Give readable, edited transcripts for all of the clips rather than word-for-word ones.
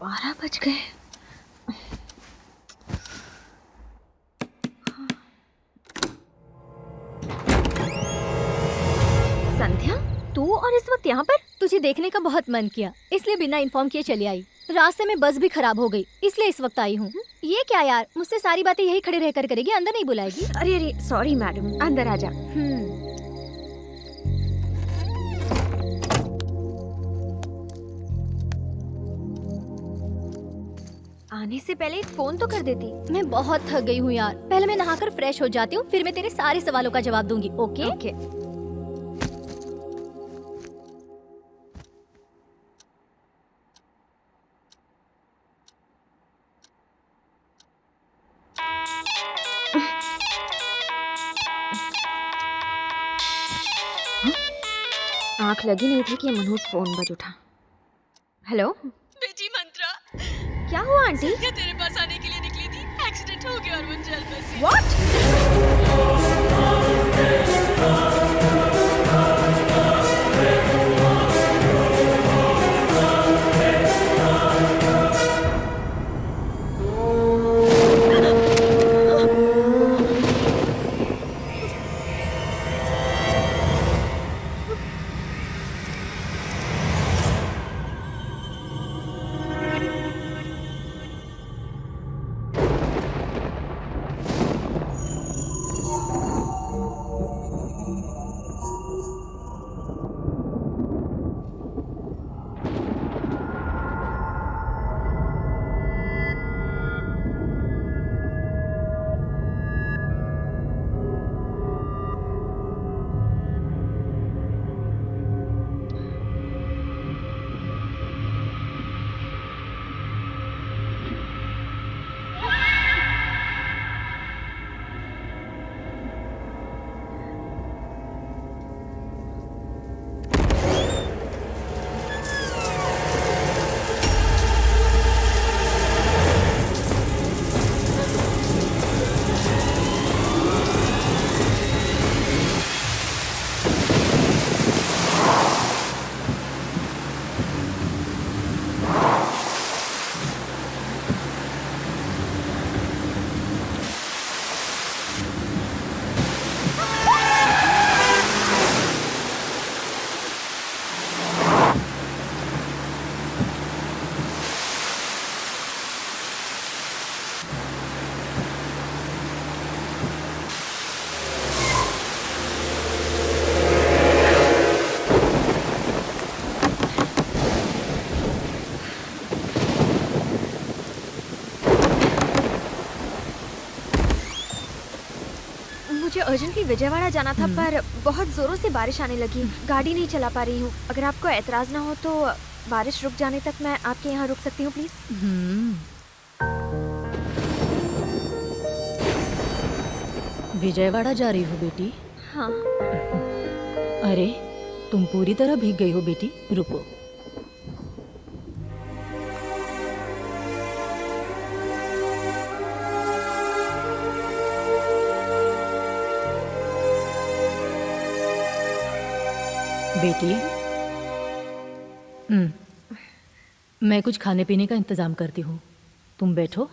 12 बज गए। संध्या, तू और इस वक्त यहाँ पर? तुझे देखने का बहुत मन किया, इसलिए बिना इन्फॉर्म किए चली आई। रास्ते में बस भी खराब हो गई, इसलिए इस वक्त आई हूँ। ये क्या यार, मुझसे सारी बातें यही खड़े रहकर करेगी, अंदर नहीं बुलाएगी? अरे अरे सॉरी मैडम, अंदर आ जा। आने से पहले एक फोन तो कर देती। मैं बहुत थक गई हूँ यार, पहले मैं नहाकर फ्रेश हो जाती हूँ, फिर मैं तेरे सारे सवालों का जवाब दूंगी। ओके? ओके। आंख लगी नहीं थी कि मनोज फोन बज उठा। हेलो बेटी मंत्रा, क्या हुआ आंटी? क्या तेरे पास आने के लिए निकली थी? एक्सीडेंट हो गया और वो जल बसी। व्हाट? मुझे अर्जेंटली विजयवाड़ा जाना था, पर बहुत जोरों से बारिश आने लगी। गाड़ी नहीं चला पा रही हूँ। अगर आपको एतराज ना हो तो बारिश रुक जाने तक मैं आपके यहाँ रुक सकती हूँ प्लीज? विजयवाड़ा जा रही हो बेटी? हाँ। अरे, तुम पूरी तरह भीग गई हो बेटी, रुको। बेटी, मैं कुछ खाने पीने का इंतजाम करती हूँ, तुम बैठो।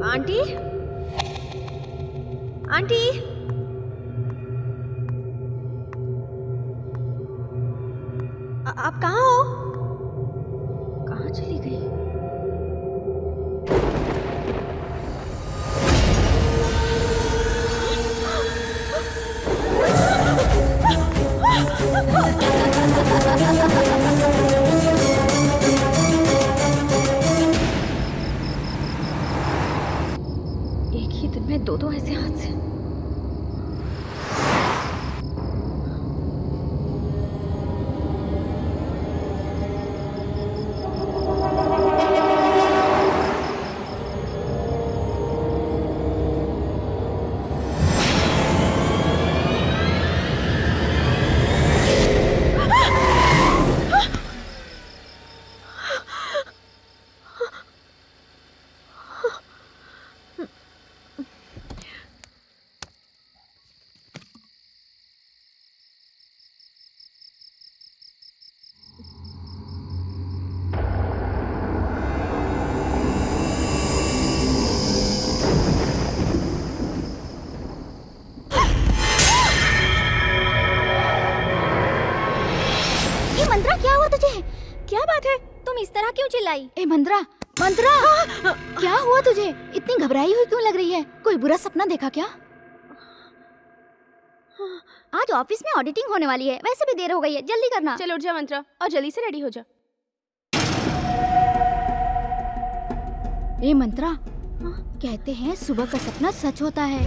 आंटी, आंटी, आप कहाँ हो? कहाँ चली गई? एक ही दिन में दो तुझे? क्या बात है? तुम इस तरह क्यों चिल्लाई? ए मंत्रा, मंत्रा, क्या हुआ तुझे? इतनी घबराई हुई क्यों लग रही है? कोई बुरा सपना देखा क्या? आज ऑफिस में ऑडिटिंग होने वाली है, वैसे भी देर हो गई है, जल्दी करना। चल उठ जा मंत्रा और जल्दी से रेडी हो जा। ए मंत्रा, कहते हैं सुबह का सपना सच होता है।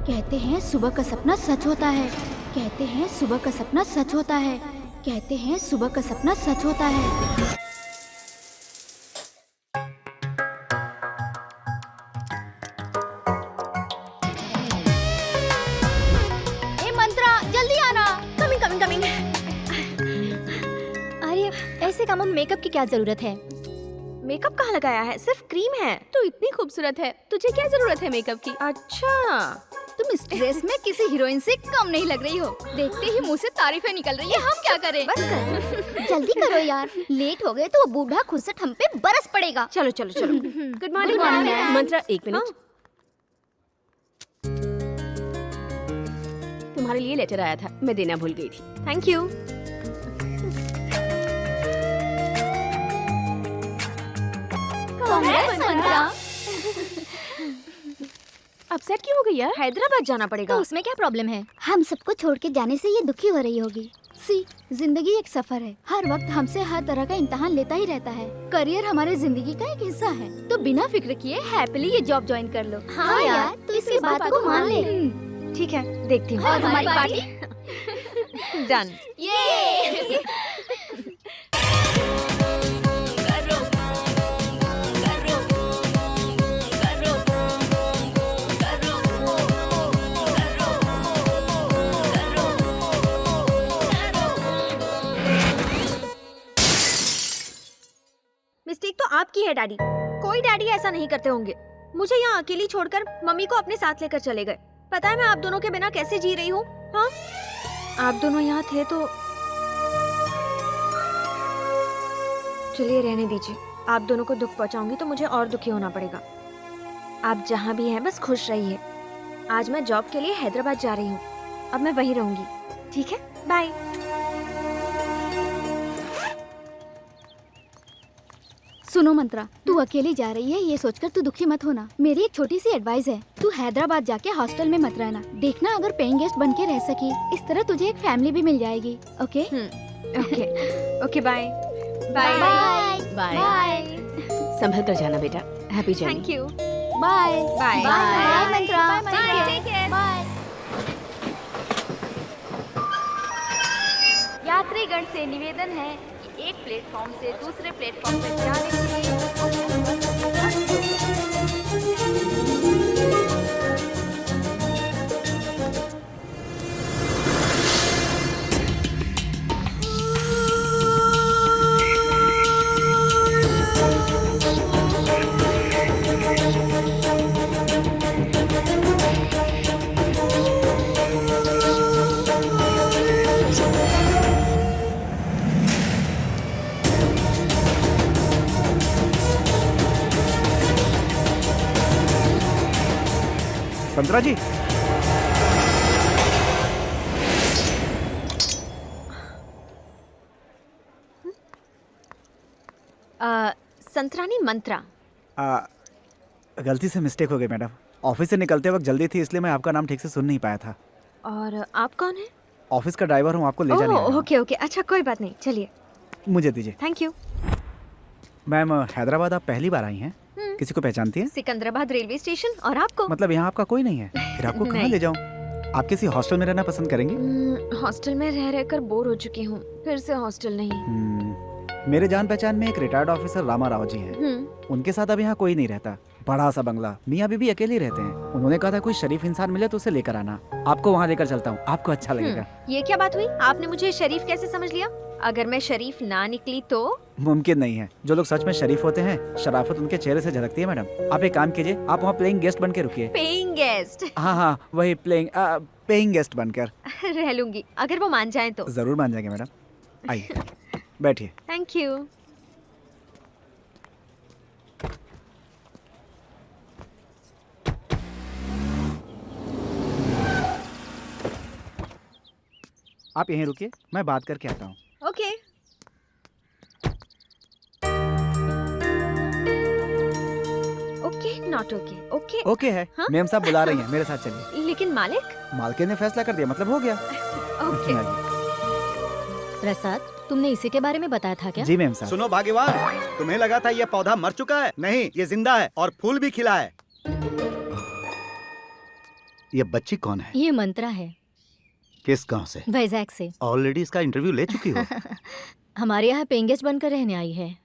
कहते हैं सुबह का सपना सच होता है। कहते हैं सुबह का सपना सच होता है। कहते हैं सुबह का सपना सच होता है। ए मंत्रा, जल्दी आना। Coming coming coming. अरे ऐसे कामों में मेकअप की क्या जरूरत है? मेकअप कहाँ लगाया है? सिर्फ क्रीम है। तू इतनी खूबसूरत है, तुझे क्या जरूरत है मेकअप की? अच्छा, तुम इस ड्रेस में किसी हीरोइन से कम नहीं लग रही हो। देखते ही मुंह से तारीफें निकल रही है, हम क्या करें? बस कर। जल्दी करो यार, लेट हो गए तो वो बूढ़ा खुद से हम पे बरस पड़ेगा। चलो चलो चलो। Good morning ma'am. मंत्रा एक मिनट, तुम्हारे लिए लेटर आया था, मैं देना भूल गई थी। Thank you. Congress Mantra. Upset क्यों हो गई यार? हैदराबाद जाना पड़ेगा। तो उसमें क्या प्रॉब्लम है? हम सबको छोड़ के जाने से ये दुखी हो रही होगी। सी, जिंदगी एक सफर है, हर वक्त हमसे हर तरह का इम्तिहान लेता ही रहता है। करियर हमारे जिंदगी का एक हिस्सा है, तो बिना फिक्र किए हैप्पीली ये जॉब ज्वाइन कर लो। हाँ यार, तो इसी बात को मान ले। ठीक है, देखती हूँ। और हमारी पार्टी डन। ये मिस्टेक तो आपकी है डैडी। कोई डैडी ऐसा नहीं करते होंगे। मुझे यहाँ अकेली छोड़कर मम्मी को अपने साथ लेकर चले गए। पता है मैं आप दोनों के बिना कैसे जी रही हूँ? हाँ, आप दोनों यहाँ थे तो चलिए रहने दीजिए। आप दोनों को दुख पहुँचाऊंगी तो मुझे और दुखी होना पड़ेगा। आप जहाँ भी हैं बस खुश रहिए। आज मैं जॉब के लिए हैदराबाद जा रही हूँ। अब मैं वहीं रहूंगी। ठीक है, बाय। सुनो मंत्रा, तू अकेली जा रही है ये सोचकर तू दुखी मत होना। मेरी एक छोटी सी एडवाइस है, तू हैदराबाद जाके हॉस्टल में मत रहना। देखना अगर पेइंग गेस्ट बन के रह सकी, इस तरह तुझे एक फैमिली भी मिल जाएगी। Okay okay okay, bye bye bye bye. Bye संभल कर जाना बेटा। Happy journey. Thank you. Bye bye bye Mantra. Bye. यात्रीगण से निवेदन है कि एक प्लेटफॉर्म से दूसरे प्लेटफॉर्म तक जाने के लिए संतरा जी, संतरानी मंत्रा। गलती से मिस्टेक हो गई मैडम। ऑफिस से निकलते वक्त जल्दी थी, इसलिए मैं आपका नाम ठीक से सुन नहीं पाया था। और आप कौन हैं? ऑफिस का ड्राइवर हूँ, आपको ले जाने आया हूँ। ओके ओके, अच्छा कोई बात नहीं, चलिए। मुझे दीजिए। Thank you. मैम, हैदराबाद आप पहली बार आई हैं? किसी को पहचानती हैं? Secunderabad railway station. और आपको? मतलब यहाँ आपका कोई नहीं है? फिर आपको कहाँ नहीं। ले जाऊँ? आप किसी हॉस्टल में रहना पसंद करेंगी? हॉस्टल में रह रहकर बोर हो चुकी हूँ, फिर से हॉस्टल नहीं। मेरे जान पहचान में एक रिटायर्ड ऑफिसर रामा राव जी हैं। उनके साथ अब यहाँ कोई नहीं रहता। बड़ा सा बंगला, मियाँ बीबी अकेले रहते हैं। उन्होंने कहा था कोई शरीफ इंसान मिले तो उसे लेकर आना। आपको वहाँ लेकर चलता हूँ, आपको अच्छा लगेगा। ये क्या बात हुई? आपने मुझे शरीफ कैसे समझ लिया? अगर मैं शरीफ ना निकली तो? मुमकिन नहीं है। जो लोग सच में शरीफ होते हैं, शराफत उनके चेहरे से झलकती है मैडम। आप एक काम कीजिए, आप वहाँ प्लेइंग गेस्ट बन के रुकिए। Paying guest? हाँ, वही पेइंग गेस्ट बनकर। रह लूंगी, अगर वो मान जाए तो। जरूर मान जाएंगे मैडम। आइए, बैठिए। Thank you. आप यहीं रुकिए, मैं बात करके आता हूँ। Okay. Okay not okay. Okay okay है। हाँ? मेम साहब बुला रही हैं, मेरे साथ चलिए। लेकिन मालिक। मालकिन ने फैसला कर दिया, मतलब हो गया। ओके। प्रसाद, तुमने इसी के बारे में बताया था क्या? जी मेम साहब। सुनो भाग्यवान, तुम्हें लगा था ये पौधा मर चुका है, नहीं ये जिंदा है और फूल भी खिला है। ये बच्ची कौन है? ये मंत्रा है, किस गांव से? वैजाग से। ऑलरेडी इसका इंटरव्यू ले चुकी हो? हमारे यहाँ पेंगेज बनकर रहने आई है।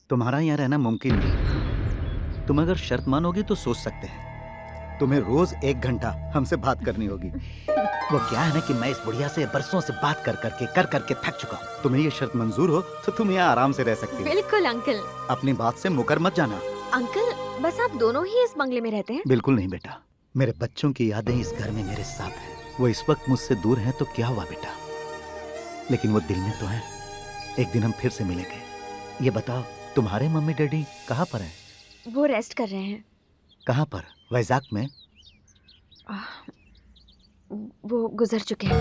तुम्हारा यहाँ रहना मुमकिन नहीं। तुम अगर शर्त मानोगी तो सोच सकते हैं। तुम्हें रोज 1 घंटा हमसे बात करनी होगी। वो क्या है ना कि मैं इस बुढ़िया से बरसों से बात कर करके थक चुका हूँ। तुम्हें ये शर्त मंजूर हो तो तुम यहाँ आराम से रह सकती हो। बिल्कुल अंकल। अपनी बात से मुकर मत जाना। अंकल बस आप दोनों ही इस बंगले में रहते हैं? बिल्कुल नहीं बेटा, मेरे बच्चों की यादें इस घर में मेरे साथ हैं। वो इस वक्त मुझसे दूर हैं तो क्या हुआ बेटा, लेकिन वो दिल में तो है। एक दिन हम फिर से मिलेंगे। ये बताओ, तुम्हारे मम्मी डैडी कहाँ पर हैं? वो रेस्ट कर रहे हैं। कहाँ पर? वैजाग में? वो गुजर चुके हैं।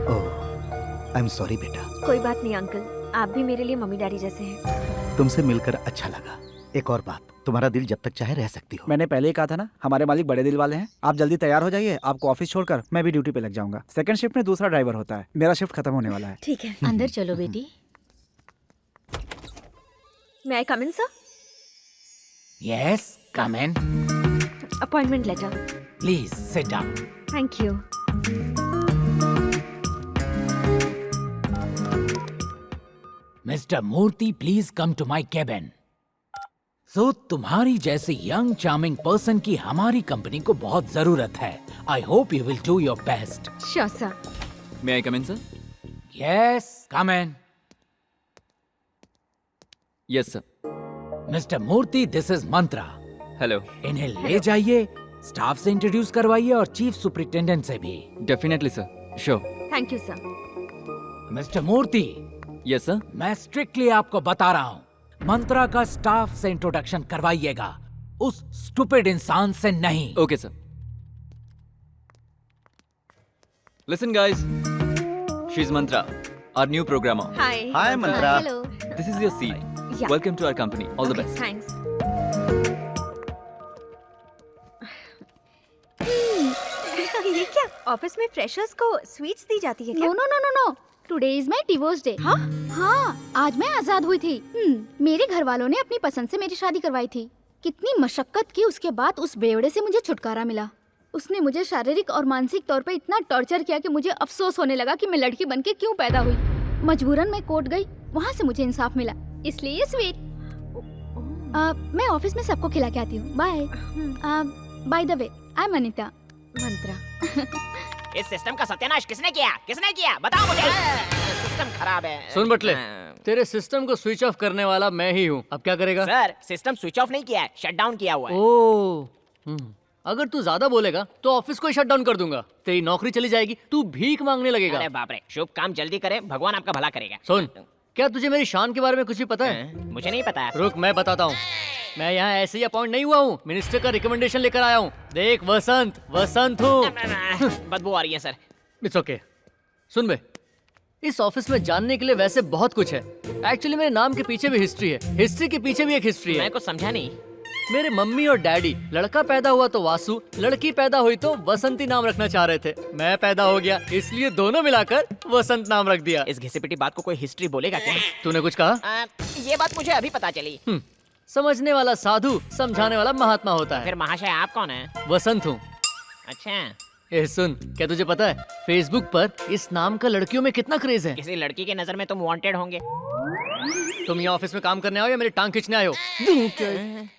ओह, आई एम सॉरी बेटा। कोई बात नहीं अंकल, आप भी मेरे लिए मम्मी डैडी जैसे हैं। तुमसे मिलकर अच्छा लगा। एक और बात, तुम्हारा दिल जब तक चाहे रह सकती हो। मैंने पहले ही कहा था ना, हमारे मालिक बड़े दिल वाले हैं। आप जल्दी तैयार हो जाइए, आपको ऑफिस छोड़कर मैं भी ड्यूटी पे लग जाऊंगा। सेकंड शिफ्ट में दूसरा ड्राइवर होता है, मेरा शिफ्ट खत्म होने वाला है। ठीक है। अंदर चलो बेटी। May I come in sir? Yes, come in. Appointment letter. Please sit down. Thank you. Mr. Murthy, please come to my cabin. So, तुम्हारी जैसे यंग चार्मिंग पर्सन की हमारी कंपनी को बहुत जरूरत है. I hope you will do your best. Sure sir. May I come in, sir? Yes, come in. Yes, sir. Mr. Murthy, this is Mantra. Hello. इन्हें ले जाइए, स्टाफ से इंट्रोड्यूस करवाइए और चीफ सुपरिटेंडेंट से भी. Definitely, sir. Sure. Thank you sir. Mister Murthy, Yes, sir. मैं strictly आपको बता रहा हूँ, मंत्रा का स्टाफ से इंट्रोडक्शन करवाइएगा, उस स्टूपिड इंसान से नहीं. Okay, sir. Listen, guys. She's Mantra, our new programmer. Hi. Hi Mantra. Hello. This is your seat. Yeah. Welcome to our company. All the best. Thanks. ये क्या ऑफिस में फ्रेशर्स को स्वीट्स दी जाती है क्या? No no no no no, today is my divorce day. हाँ हाँ, आज मैं आजाद हुई थी। मेरे घर वालों ने अपनी पसंद से मेरी शादी करवाई थी। कितनी मशक्कत की, उसके बाद उस बेवड़े से मुझे छुटकारा मिला। उसने मुझे शारीरिक और मानसिक तौर पे इतना टॉर्चर किया कि मुझे अफसोस होने लगा कि मैं लड़की बनके क्यों पैदा हुई। मजबूरन मैं कोर्ट गई, वहाँ से मुझे इंसाफ मिला, इसलिए ये स्वीट। मैं ऑफिस में सबको खिला के आती हूँ। Bye. By the way, I am Anita. Mantra. इस सिस्टम का सत्यानाश किसने किया? किसने किया? बताओ मुझे। सिस्टम खराब है। सुन बटले, तेरे सिस्टम को स्विच ऑफ करने वाला मैं ही हूँ। अब क्या करेगा? सर, सिस्टम स्विच ऑफ नहीं किया है, शट डाउन किया हुआ है। ओह, अगर तू ज्यादा बोलेगा तो ऑफिस को ही शट डाउन कर दूंगा। तेरी नौकरी चली जाएगी, तू भीख मांगने लगेगा। अरे बाप रे, शुभ काम जल्दी करें, भगवान आपका भला करेगा। सुन, क्या तुझे मेरी शान के बारे में कुछ भी पता है? मुझे नहीं पता। रुक, मैं बताता हूँ। मैं यहाँ ऐसे ही अपॉइंट नहीं हुआ हूँ, मिनिस्टर का रिकमेंडेशन लेकर आया हूँ। देख वसंत हूँ। बदबू आ रही है सर। It's okay. सुन बे, इस ऑफिस में जानने के लिए वैसे बहुत कुछ है। एक्चुअली मेरे नाम के पीछे भी हिस्ट्री है, हिस्ट्री के पीछे भी एक हिस्ट्री है। मैं कुछ समझा नहीं। मेरे मम्मी और डैडी लड़का पैदा हुआ तो वासु, लड़की पैदा हुई तो वसंती नाम रखना चाह रहे थे। मैं पैदा हो गया, इसलिए दोनों मिलाकर वसंत नाम रख दिया। इस घिसी पिटी बात को कोई हिस्ट्री बोलेगा क्या? तूने कुछ कहा? ये बात मुझे अभी पता चली। समझने वाला साधु, समझाने वाला महात्मा होता है। फिर महाशय आप कौन है? वसंत हूँ। अच्छा, ए सुन, क्या तुझे पता है फेसबुक पर इस नाम का लड़कियों में कितना क्रेज है? किसी लड़की की नजर में तुम वांटेड होंगे। तुम यहाँ ऑफिस में काम करने आओ या मेरी टांग खींचने आयो?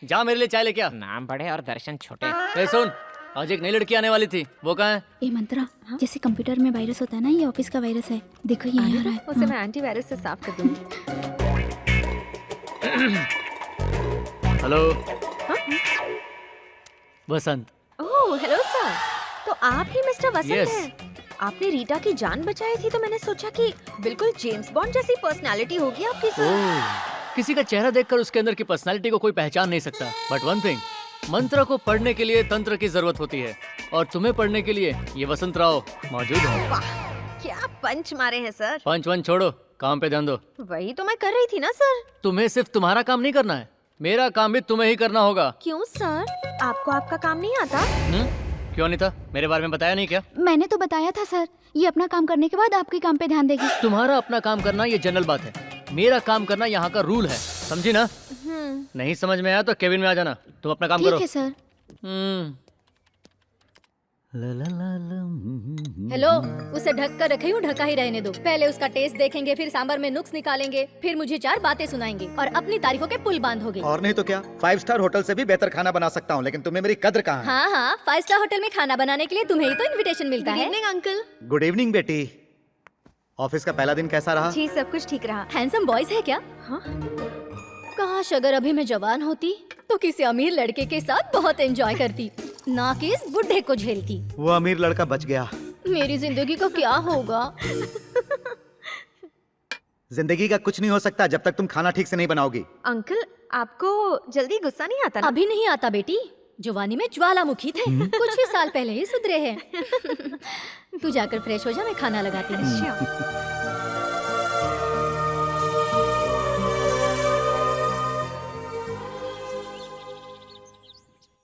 जा मेरे लिए चाय लेके आ। नाम बड़े और दर्शन छोटे। ए सुन, आज एक नई लड़की आने वाली थी, वो कहाँ है? ए मंत्रा, जैसे कंप्यूटर में वायरस होता है ना, ये ऑफिस का वायरस है। देखो ये आ रहा है। उसे मैं एंटीवायरस से साफ कर दूंगी। हेलो। वसंत। ओह हेलो सर, तो आप ही मिस्टर वसंत Yes. हैं। आपने रीटा की जान बचाई थी तो मैंने सोचा कि बिल्कुल जेम्स बॉन्ड जैसी पर्सनालिटी होगी आपकी सर। किसी का चेहरा देखकर उसके अंदर की पर्सनालिटी को कोई पहचान नहीं सकता। बट वन थिंग, मंत्र को पढ़ने के लिए तंत्र की जरूरत होती है, और तुम्हें पढ़ने के लिए ये वसंत राव मौजूद है। वाह, क्या पंच मारे हैं सर। पंच वंच छोड़ो, काम पे ध्यान दो। वही तो मैं कर रही थी ना सर। तुम्हें सिर्फ तुम्हारा काम नहीं करना है, मेरा काम भी तुम्हें ही करना होगा। क्यों सर, आपको आपका काम नहीं आता? क्यों नहीं था? मेरे बारे में बताया नहीं क्या? मैंने तो बताया था सर, ये अपना काम करने के बाद आपके काम पे ध्यान देगी। तुम्हारा अपना काम करना ये जनरल बात है, मेरा काम करना यहाँ का रूल है, समझी ना? नहीं समझ में आया तो केबिन में आ जाना, तुम अपना काम करो। ठीक है सर। हेलो, उसे ढक कर रखी हूँ, ढका ही रहने दो। पहले उसका टेस्ट देखेंगे, फिर सांभर में नुक्स निकालेंगे, फिर मुझे 4 बातें सुनाएंगे और अपनी तारीफों के पुल बांधोगे। और नहीं तो क्या, 5 स्टार होटल से भी बेहतर खाना बना सकता हूँ, लेकिन तुम्हें मेरी कद्र कहाँ है? हाँ हाँ, 5 स्टार होटल में खाना बनाने के लिए तुम्हें ही तो इनविटेशन मिलता है। अंकल। गुड इवनिंग बेटी। ऑफिस का पहला दिन कैसा रहा? जी सब कुछ ठीक रहा। हैंडसम बॉयज है क्या? हाँ? काश अगर अभी मैं जवान होती तो किसी अमीर लड़के के साथ बहुत एंजॉय करती, ना कि इस बुढ़े को झेलती। वो अमीर लड़का बच गया। मेरी जिंदगी का क्या होगा? जिंदगी का कुछ नहीं हो सकता जब तक तुम खाना ठीक से नहीं बनाओगी। अंकल, आपको जल्दी गुस्सा नहीं आता ना? अभी नहीं आता बेटी, जवानी में ज्वालामुखी थे, कुछ ही साल पहले ही सुधरे हैं। तू जाकर फ्रेश हो जा, मैं खाना लगाती हूँ।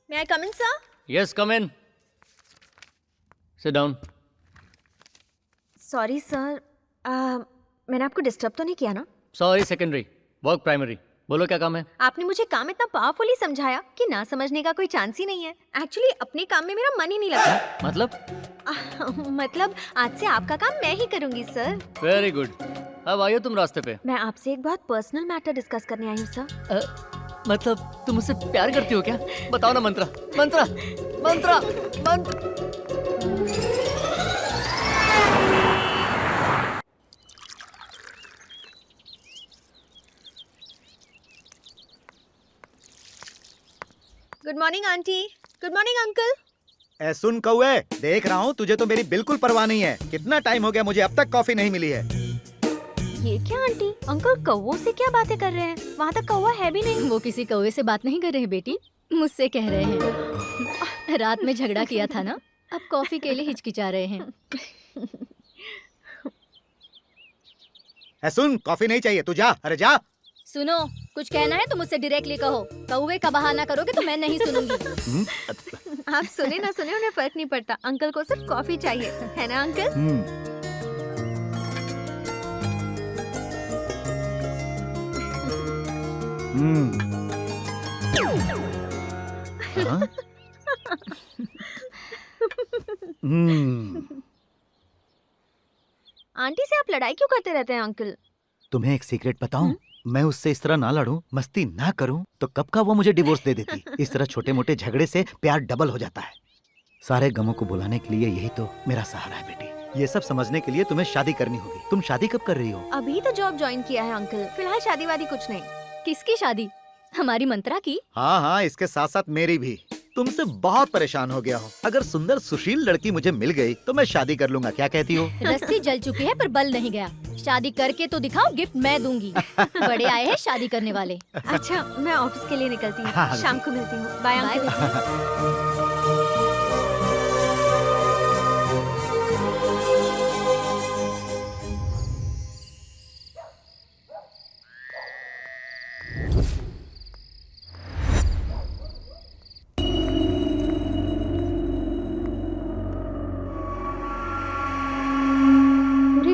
May I come in, sir? Yes, come in. Sit down. Sorry sir, मैंने आपको डिस्टर्ब तो नहीं किया ना? Sorry secondary, work primary. बोलो क्या काम है? आपने मुझे काम इतना पावरफुली समझाया कि ना समझने का कोई चांस ही नहीं है। एक्चुअली अपने काम में मेरा मन ही नहीं लगता। मतलब आज से आपका काम मैं ही करूंगी सर। Very good. अब आइए तुम रास्ते पे। मैं आपसे एक बहुत पर्सनल मैटर डिस्कस करने आई हूँ सर। मतलब तुम मुझसे प्यार करती हो क्या? बताओ ना मंत्रा, Mantra, Mantra, Mantra. Good morning aunty. Good morning uncle. सुन कौए, देख रहा हूँ तुझे तो मेरी बिल्कुल परवाह नहीं है। कितना टाइम हो गया, मुझे अब तक कॉफी नहीं मिली है। ये क्या आंटी, अंकल कौवों से क्या बातें कर रहे हैं? वहाँ तक कौवा है भी नहीं। वो किसी कौवे से बात नहीं कर रहे हैं बेटी, मुझसे कह रहे हैं। रात में झगड़ा किया था ना, अब कॉफी के लिए हिचकिचा रहे हैं। सुन, कॉफी नहीं चाहिए, तू जा। अरे जा। सुनो, कुछ कहना है तो मुझसे डायरेक्टली कहो। कौवे का बहाना करोगे तो मैं नहीं सुनूंगी। आप सुने ना सुने, उन्हें फर्क नहीं पड़ता। अंकल को सिर्फ कॉफी चाहिए, है ना अंकल? आंटी से आप लड़ाई क्यों करते रहते हैं अंकल? तुम्हें एक सीक्रेट बताऊं? मैं उससे इस तरह ना लड़ूं, मस्ती ना करूं तो कब का वो मुझे डिवोर्स दे देती। इस तरह छोटे मोटे झगड़े से प्यार डबल हो जाता है। सारे गमों को भुलाने के लिए यही तो मेरा सहारा है बेटी। ये सब समझने के लिए तुम्हें शादी करनी होगी। तुम शादी कब कर रही हो? अभी तो जॉब ज्वाइन किया है अंकल, फिलहाल शादी वादी कुछ नहीं। किसकी शादी? हमारी मंत्रा की? हाँ हाँ, इसके साथ साथ मेरी भी। तुमसे बहुत परेशान हो गया हूँ। अगर सुंदर सुशील लड़की मुझे मिल गई तो मैं शादी कर लूंगा। क्या कहती हो? रस्सी जल चुकी है पर बल नहीं गया। शादी करके तो दिखाओ, गिफ्ट मैं दूंगी। बड़े आए हैं शादी करने वाले। अच्छा, मैं ऑफिस के लिए निकलती हूँ। हाँ, शाम को मिलती हूँ। Bye uncle.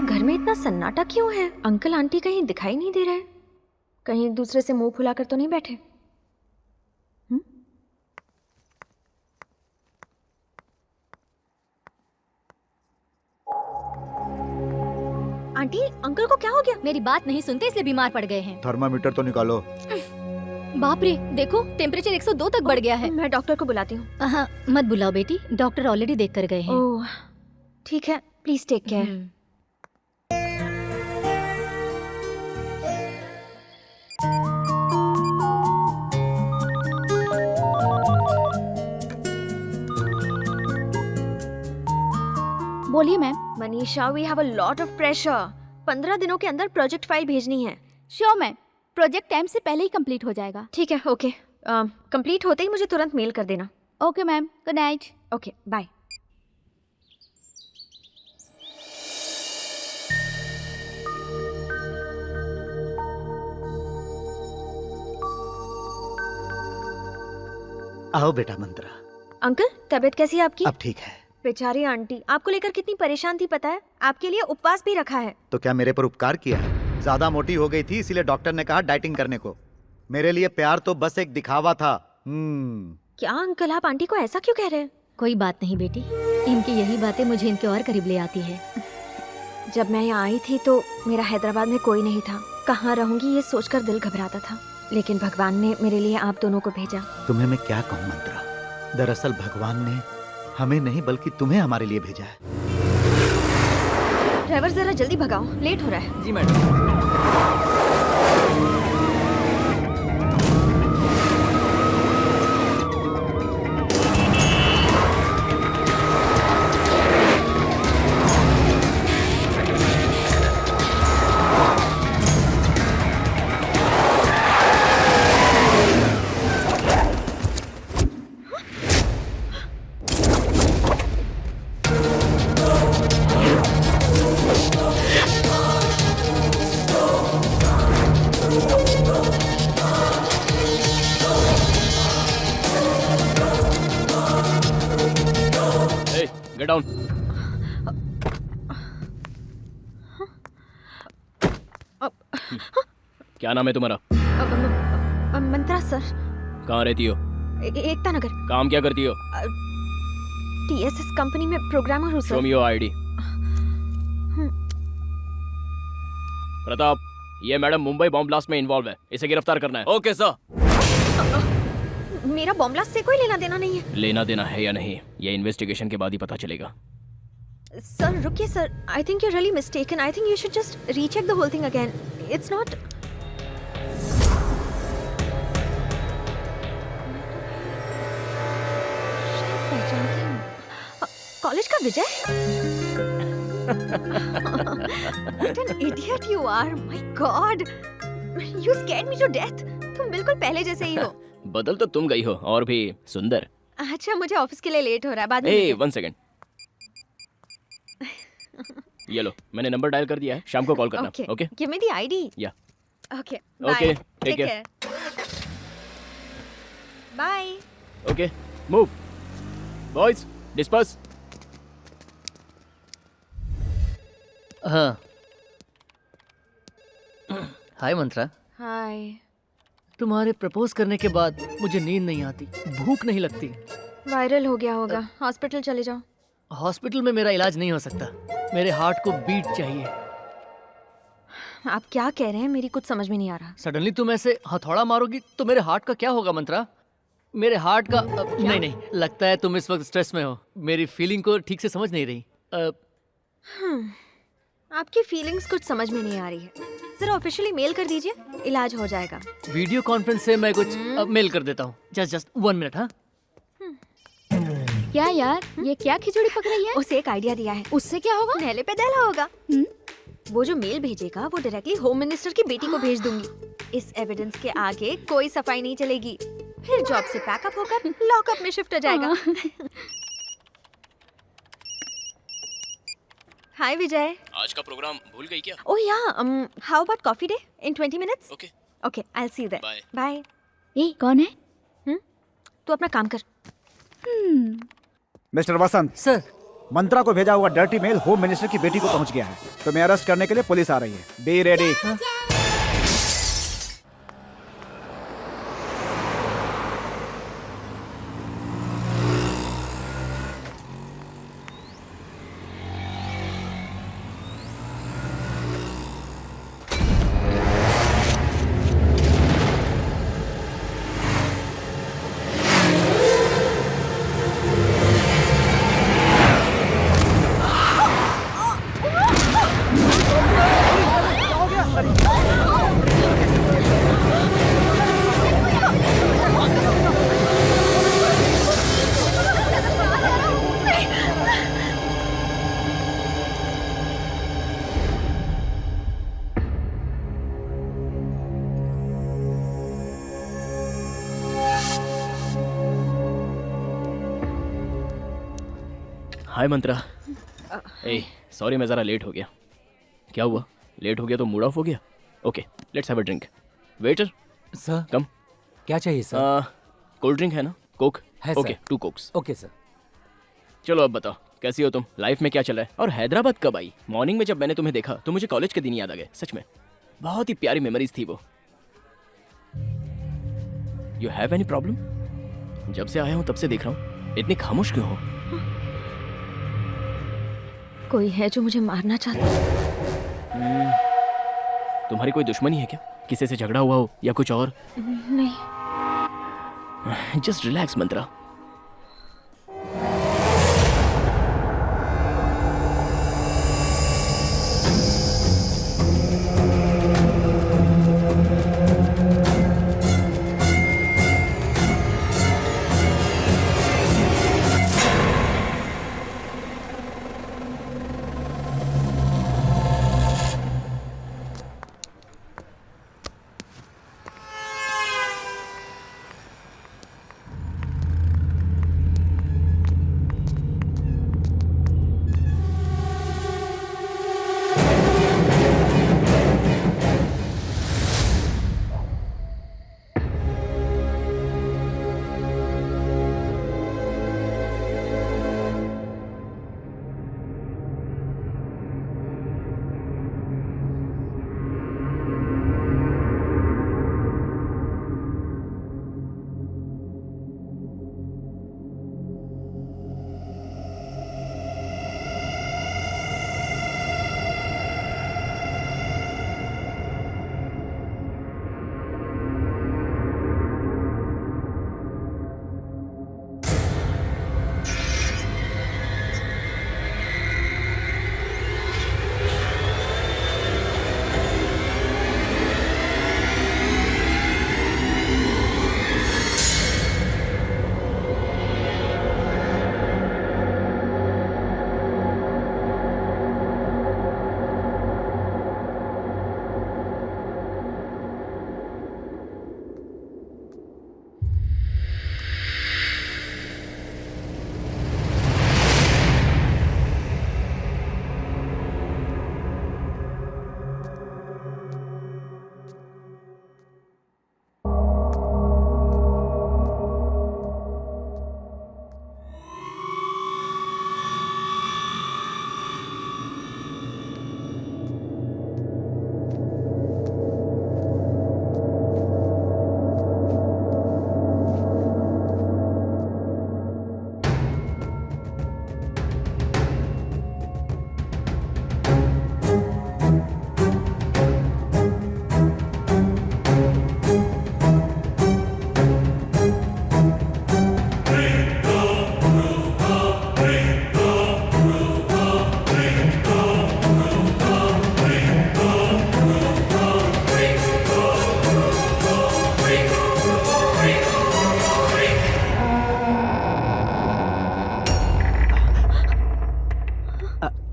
घर में इतना सन्नाटा क्यों है? अंकल आंटी कहीं दिखाई नहीं दे रहे? कहीं दूसरे से मुंह फुलाकर तो नहीं बैठे? आंटी, अंकल को क्या हो गया? मेरी बात नहीं सुनते इसलिए बीमार पड़ गए हैं। थर्मामीटर तो निकालो। बाप रे, देखो टेम्परेचर 102 तक बढ़ गया है। मैं डॉक्टर को बुलाती हूँ। हाँ, मत बुलाओ बेटी, डॉक्टर ऑलरेडी देख कर गए हैं। ओह, ठीक है, प्लीज टेक केयर। बोलिए ma'am. Manisha, we have a lot of pressure. 15 दिनों के अंदर प्रोजेक्ट फाइल भेजनी है। श्योर मैम, प्रोजेक्ट टाइम से पहले ही कंप्लीट हो जाएगा। ठीक है, ओके। कंप्लीट होते ही मुझे तुरंत मेल कर देना। Okay ma'am, good night. Okay, bye. आओ बेटा मंत्रा। अंकल तबीयत कैसी है आपकी? अब ठीक है। बेचारी आंटी आपको लेकर कितनी परेशान थी पता है? आपके लिए उपवास भी रखा है। तो क्या मेरे पर उपकार किया है? ज्यादा मोटी हो गई थी इसीलिए डॉक्टर ने कहा डाइटिंग करने को। मेरे लिए प्यार तो बस एक दिखावा था। क्या अंकल आप आंटी को ऐसा क्यों कह रहे हैं? कोई बात नहीं बेटी, इनकी यही बातें मुझे इनके और करीब ले आती है। जब मैं यहाँ आई थी तो मेरा हैदराबाद में कोई नहीं था। कहाँ रहूंगी ये सोचकर दिल घबराता था, लेकिन भगवान ने मेरे लिए आप दोनों को भेजा। तुम्हें मैं क्या कहूँ मंत्रा, दरअसल भगवान ने हमें नहीं बल्कि तुम्हें हमारे लिए भेजा है। ड्राइवर जरा जल्दी भगाओ, लेट हो रहा है। जी मैडम। Get down. क्या नाम है तुम्हारा? मंत्रा सर। कहाँ रहती हो? एकता नगर। काम क्या करती हो? TSS कंपनी में प्रोग्रामर हूँ sir. Show me your ID. Pratap, ये मैडम मुंबई बॉम्ब ब्लास्ट में इन्वॉल्व है, इसे गिरफ्तार करना है। Okay sir. मेरा बॉम्ब ब्लास्ट से कोई लेना देना नहीं है। लेना देना है या नहीं ये इन्वेस्टिगेशन के बाद ही पता चलेगा। सर रुकिए sir, I think you really mistaken. I think you should just recheck the whole thing again. It's not. पहचानती हूँ। कॉलेज का विजय। What an idiot you are! My God! You scared me to death. तुम बिल्कुल पहले जैसे ही हो। बदल तो तुम गई हो और भी सुंदर। अच्छा मुझे ऑफिस के लिए लेट हो रहा है, बाद में ए, 1 सेकंड। ये लो, मैंने नंबर डायल कर दिया है, शाम को कॉल करना। Okay. Okay? Give me the ID. या। Okay. Okay, Bye. take Take care. care. Bye. Okay, move. Boys, disperse. हाँ। हाय मंत्रा। Hi. तुम्हारे प्रपोज करने के बाद मुझे नींद नहीं आती, भूख नहीं लगती। वायरल हो गया होगा, हॉस्पिटल चले जाओ। हॉस्पिटल में मेरा इलाज नहीं हो सकता, मेरे हार्ट को बीट चाहिए। आप क्या कह रहे हैं, मेरी कुछ समझ में नहीं आ रहा। सडनली तुम ऐसे हथौड़ा मारोगी तो मेरे हार्ट का क्या होगा मंत्रा? मेरे हार्ट का नहीं नहीं, लगता है तुम इस वक्त स्ट्रेस में हो, मेरी फीलिंग को ठीक से समझ नहीं रही। आपकी फीलिंग्स कुछ समझ में नहीं आ रही है। जरा ऑफिशियली मेल कर दीजिए, इलाज हो जाएगा। वीडियो कॉन्फ्रेंस से मैं कुछ मेल कर देता हूँ। Just 1 minute. हाँ क्या यार, ये क्या खिचड़ी पक रही है? उसे एक आइडिया दिया है। उससे क्या होगा? नहले पे दहला होगा। वो जो मेल भेजेगा वो डायरेक्टली होम मिनिस्टर की बेटी को भेज दूंगी। इस एविडेंस के आगे कोई सफाई नहीं चलेगी। फिर जॉब से पैकअप होकर लॉकअप में शिफ्ट हो जाएगा। हाय विजय। आज का प्रोग्राम भूल गई क्या? Oh yeah, how about coffee day in 20 minutes? Okay okay, I will see you there. Bye. Bye. ए, कौन है? तू अपना काम कर। मिस्टर वसंत सर, मंत्रा को भेजा हुआ डर्टी मेल होम मिनिस्टर की बेटी को पहुंच गया है। तुम्हें अरेस्ट करने के लिए पुलिस आ रही है। Be ready. Hi Mantra. A, sorry मैं ज़रा लेट हो गया। क्या हुआ? लेट हो गया तो मूड ऑफ हो गया? Okay, let's have a drink. Waiter sir come. क्या चाहिए सर? कोल्ड ड्रिंक है ना? कोक है okay sir. 2 cokes. Okay sir. चलो अब बताओ कैसी हो तुम, लाइफ में क्या चल रहा है, और हैदराबाद कब आई? मॉर्निंग में जब मैंने तुम्हें देखा तो मुझे कॉलेज के दिन याद आ गए। सच में बहुत ही प्यारी मेमोरीज थी वो। You have any problem? जब से आया हूं तब से देख रहा हूं, इतनी खामोश क्यों हो? कोई है जो मुझे मारना चाहता है? तुम्हारी कोई दुश्मनी है क्या? किसी से झगड़ा हुआ हो या कुछ और? नहीं। जस्ट रिलैक्स मंत्रा।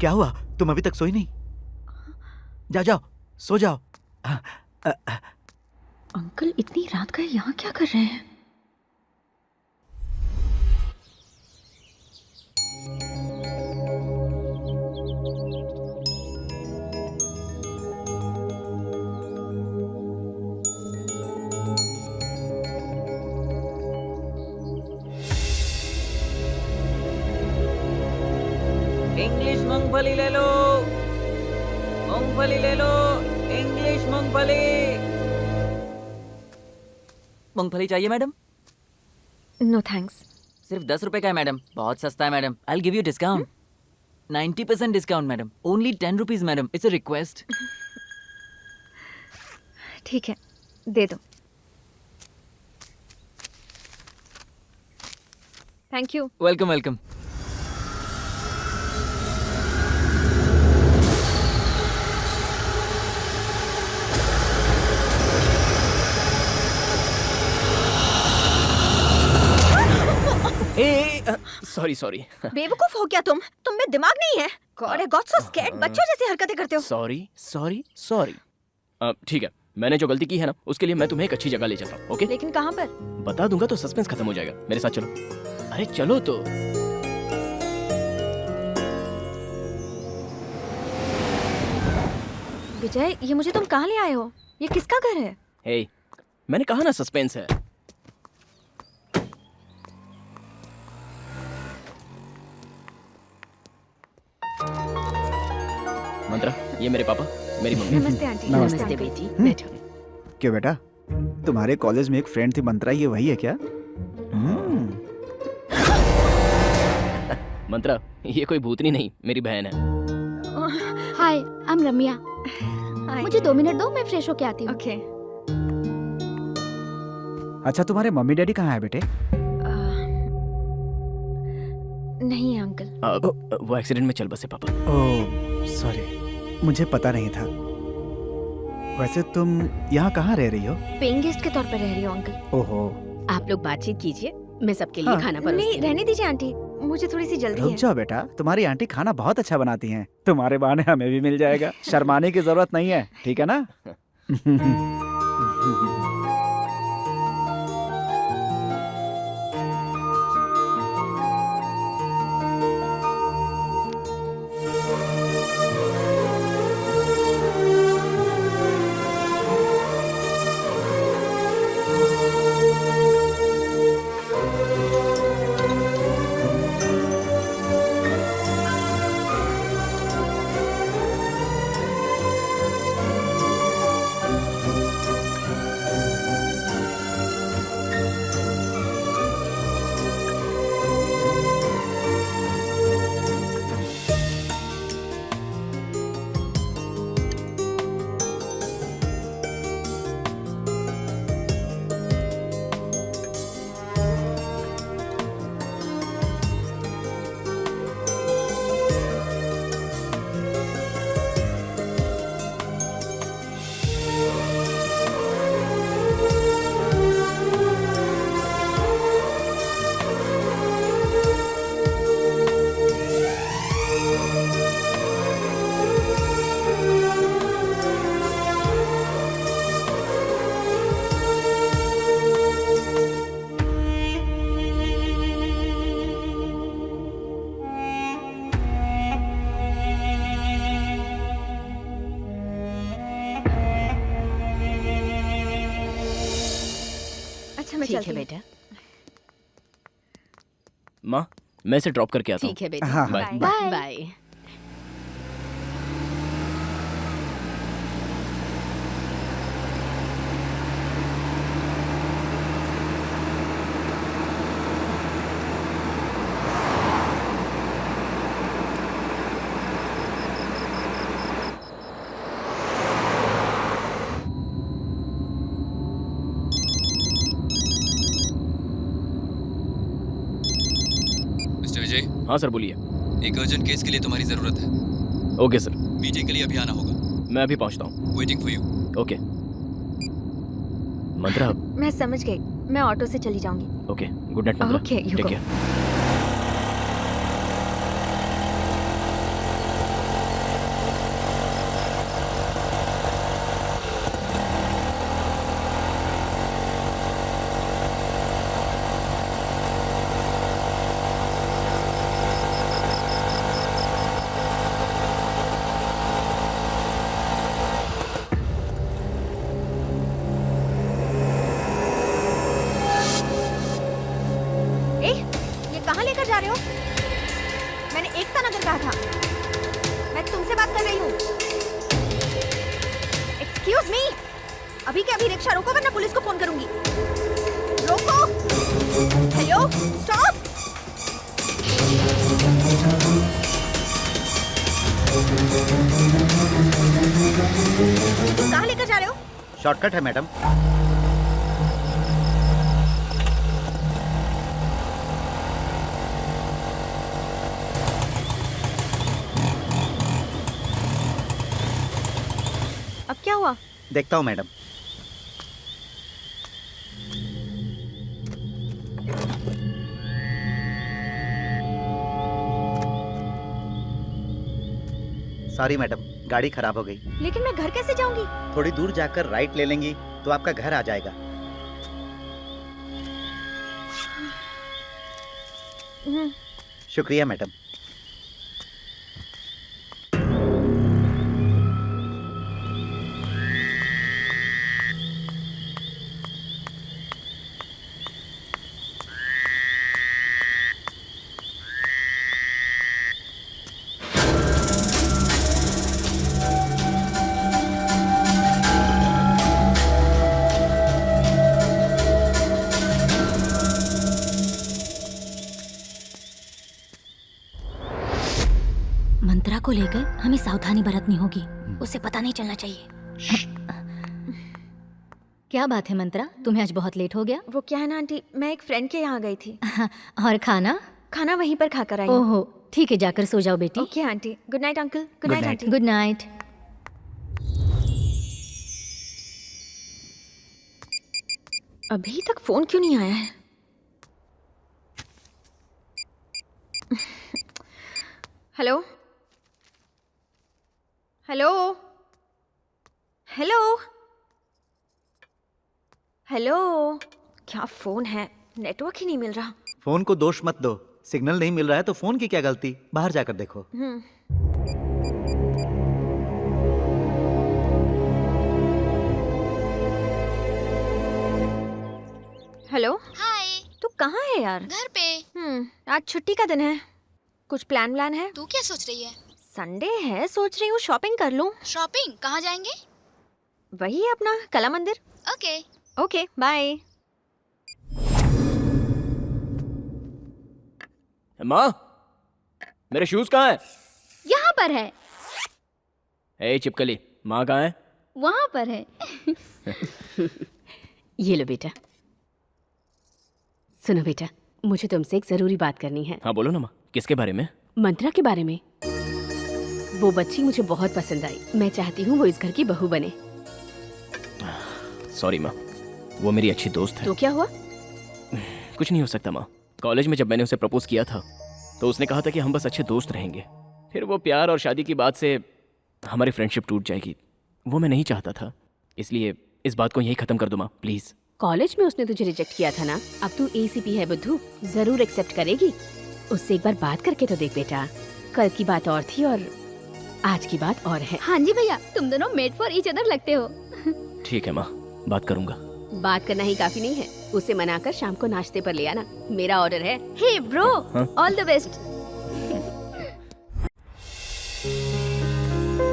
क्या हुआ? तुम अभी तक सोई नहीं? जाओ जाओ सो जाओ। अंकल इतनी रात का यहाँ क्या कर रहे हैं? इंग्लिश मूंगफली ले लो, मूंगफली ले लो, इंग्लिश मूंगफली। मूंगफली चाहिए मैडम? No thanks. सिर्फ 10 रुपए का है मैडम, बहुत सस्ता है madam. I will give you discount, 90% discount madam, only 10 rupees madam, it's a request. ठीक है, दे दो। Thank you. Welcome welcome. Sorry sorry बेवकूफ हो क्या तुम में दिमाग नहीं है? God I got so scared, बच्चों जैसी हरकतें करते हो। Sorry sorry sorry. ठीक है, मैंने जो गलती की है ना उसके लिए मैं तुम्हें एक अच्छी जगह ले जाता हूँ। ओके? लेकिन कहाँ पर? बता दूंगा तो सस्पेंस खत्म हो जाएगा। मेरे साथ चलो। अरे चलो तो। विजय, ये मुझे तुम कहाँ ले आए हो? ये किसका घर है? हे, मैंने कहा ना सस्पेंस है। ये मेरे पापा, मेरी मम्मी। नमस्ते आंटी। नमस्ते अंकल। बेटी बैठो। क्यों बेटा, तुम्हारे कॉलेज में एक फ्रेंड थी मंत्रा, ये वही है क्या? मंत्रा, ये कोई भूतनी नहीं, मेरी बहन है। हाय, आई एम रम्या। हाय। मुझे 2 मिनट दो, मैं फ्रेश होके आती हूँ। ओके। अच्छा, तुम्हारे मम्मी डैडी कहाँ है बेटे? नहीं है अंकल। वो एक्सीडेंट में चल बसे पापा। ओह सॉरी, मुझे पता नहीं था। वैसे तुम यहाँ कहाँ रह रही हो? पेइंग गेस्ट के तौर पर रह रही हूँ अंकल। ओहो, आप लोग बातचीत कीजिए, मैं सबके लिए हाँ। खाना परोसती नहीं, हूँ। रहने दीजिए आंटी, मुझे थोड़ी सी जल्दी रुक है। जाओ बेटा, तुम्हारी आंटी खाना बहुत अच्छा बनाती हैं। तुम्हारे बहाने हमें भी मिल जाएगा। शर्माने की जरूरत नहीं है, ठीक है ना? अच्छा मैं ठीक चलती है हूँ। बेटा, माँ, मैं इसे ड्रॉप करके आता हूँ। ठीक है बेटा, हाँ, bye. Bye. Bye. Bye. Mister Vijay, हाँ सर, बोलिए। एक अर्जेंट केस के लिए तुम्हारी जरूरत है। ओके सर, मीटिंग के लिए अभी आना होगा। मैं अभी पहुँचता हूँ। Waiting for you. Okay. Mantra, मैं समझ गई, मैं ऑटो से चली जाऊंगी। Okay, good night Mantra. Okay, you take go. Care. ए, ये कहाँ लेकर जा रहे हो? मैंने एकता नगर कहा था। मैं तुमसे बात कर रही हूँ। एक्सक्यूज मी, अभी के अभी रिक्शा रोको वरना पुलिस को फोन करूंगी। रोको। Hello, stop. कहाँ लेकर जा रहे हो? शॉर्टकट है मैडम। अब क्या हुआ? देखता हूँ मैडम। सॉरी मैडम, गाड़ी खराब हो गई। लेकिन मैं घर कैसे जाऊंगी? थोड़ी दूर जाकर राइट ले लेंगी तो आपका घर आ जाएगा। शुक्रिया मैडम। को लेकर हमें सावधानी बरतनी होगी, उसे पता नहीं चलना चाहिए। क्या बात है मंत्रा, तुम्हें आज बहुत लेट हो गया? वो क्या है ना आंटी, मैं एक फ्रेंड के यहाँ गई थी। और खाना? खाना वहीं पर खाकर आई हूँ। ओहो ठीक है, जाकर सो जाओ बेटी। Okay aunty, good night uncle. Good night aunty. Good night. अभी तक फोन क्यों नहीं आया है? हेलो हेलो हेलो हेलो, क्या फोन है, नेटवर्क ही नहीं मिल रहा। फोन को दोष मत दो, सिग्नल नहीं मिल रहा है तो फोन की क्या गलती, बाहर जाकर देखो। हेलो, हाय। तू कहाँ है यार? घर पे। आज छुट्टी का दिन है, कुछ प्लान है? तू क्या सोच रही है? संडे है, सोच रही हूँ शॉपिंग कर लूँ। शॉपिंग कहाँ जाएंगे? वही अपना Kala Mandir. Okay. Okay bye. माँ, मेरे शूज कहाँ है? यहाँ पर है। ए चिपकली, माँ कहाँ है? वहाँ पर है। ये लो बेटा। सुनो बेटा, मुझे तुमसे एक जरूरी बात करनी है। हाँ बोलो ना माँ, किसके बारे में? मंत्रा के बारे में। वो बच्ची मुझे बहुत पसंद आई, मैं चाहती हूँ वो इस घर की बहू बने। सॉरी माँ, वो मेरी अच्छी दोस्त है। तो क्या हुआ? कुछ नहीं हो सकता माँ। कॉलेज में जब मैंने उसे प्रपोज किया था तो उसने कहा था कि हम बस अच्छे दोस्त रहेंगे। फिर वो प्यार और शादी की बात से हमारी फ्रेंडशिप टूट जाएगी, वो मैं नहीं चाहता था। इसलिए इस बात को यहीं खत्म कर दो माँ, प्लीज। कॉलेज में उसने तुझे रिजेक्ट किया था ना, अब तू एसीपी है बुद्धू, जरूर एक्सेप्ट करेगी। उससे एक बार बात करके तो देख बेटा, कल की बात और थी और आज की बात और है। हाँ जी भैया, तुम दोनों मेड फॉर ईच अदर लगते हो। ठीक है माँ, बात करूंगा। बात करना ही काफी नहीं है, उसे मनाकर शाम को नाश्ते पर ले आना, मेरा ऑर्डर है। Hey bro, all the best.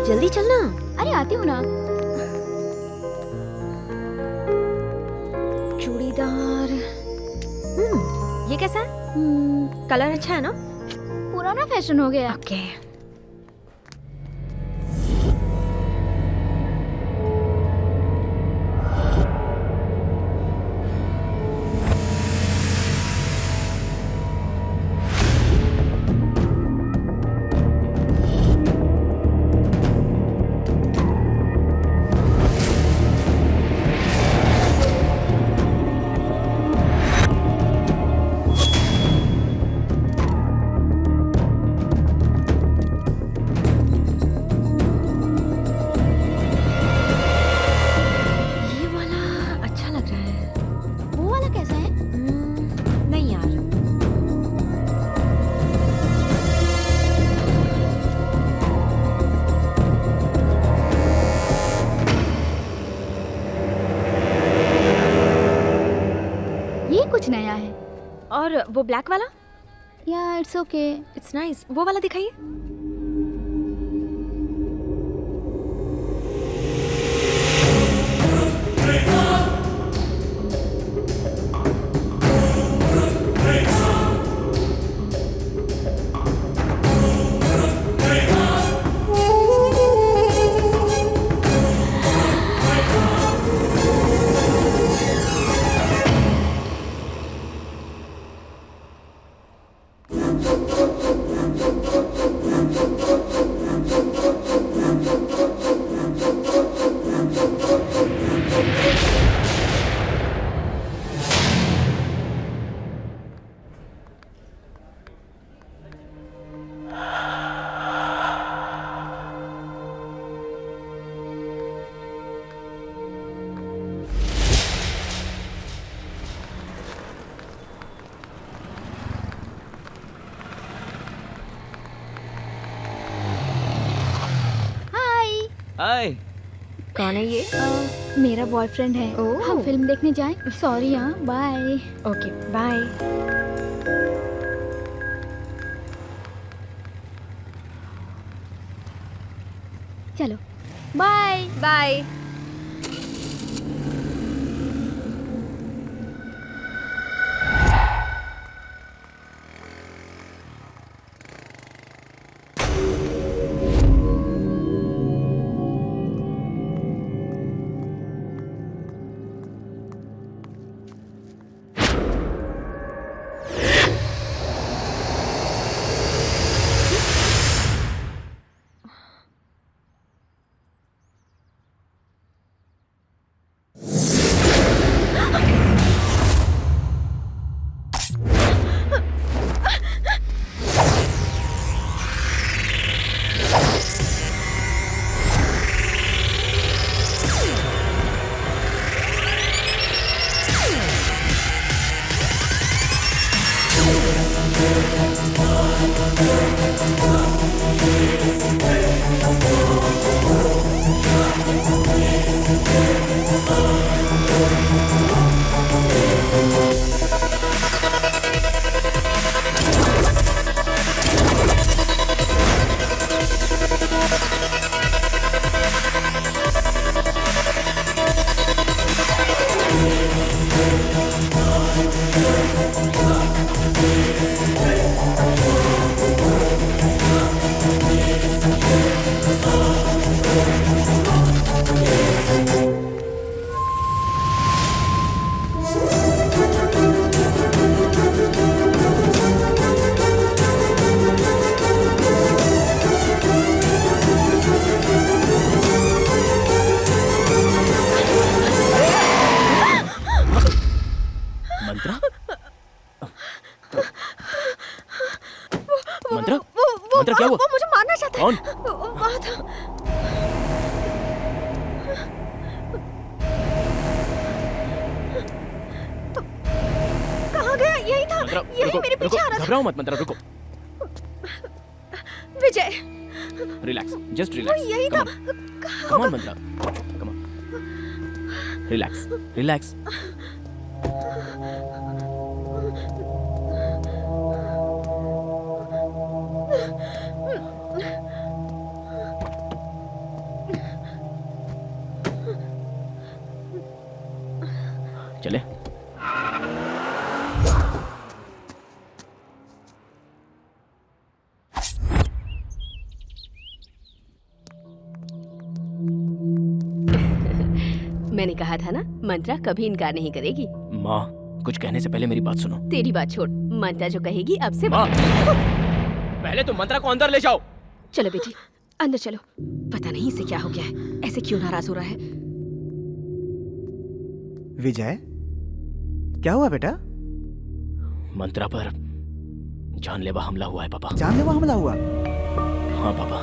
जल्दी चलना। अरे आती हूँ ना। चूड़ीदार। ये कैसा है? कलर अच्छा है ना? पुराना फैशन हो गया। ओके। कुछ नया है। और वो ब्लैक वाला? या इट्स ओके, इट्स नाइस। वो वाला दिखाइए। हाय। कौन है ये? मेरा बॉयफ्रेंड है। हम फिल्म देखने जाएं? सॉरी हाँ, बाय। Okay bye. चलो बाय बाय। मंत्रा मंत्रा मंत्रा क्या हुआ? वो मुझे मारना चाहता है। कौन? वहाँ था। कहाँ गया? यही था। मंत्रा यही रुको, मेरे पीछे आ रहा था। घबराओ मत मंत्रा, रुको। विजय, रिलैक्स, जस्ट वो रिलैक्स। यही था। Come on Mantra, come on. Relax, relax. चले। मैंने कहा था ना, मंत्रा कभी इनकार नहीं करेगी। माँ, कुछ कहने से पहले मेरी बात सुनो। तेरी बात छोड़, मंत्रा जो कहेगी अब से माँ, पहले तुम मंत्रा को अंदर ले जाओ। चलो बेटी, अंदर चलो। पता नहीं इसे क्या हो गया है, ऐसे क्यों नाराज हो रहा है। विजय, क्या हुआ बेटा? मंत्रा पर जानलेवा हमला हुआ है पापा। जानलेवा हमला हुआ? हाँ पापा,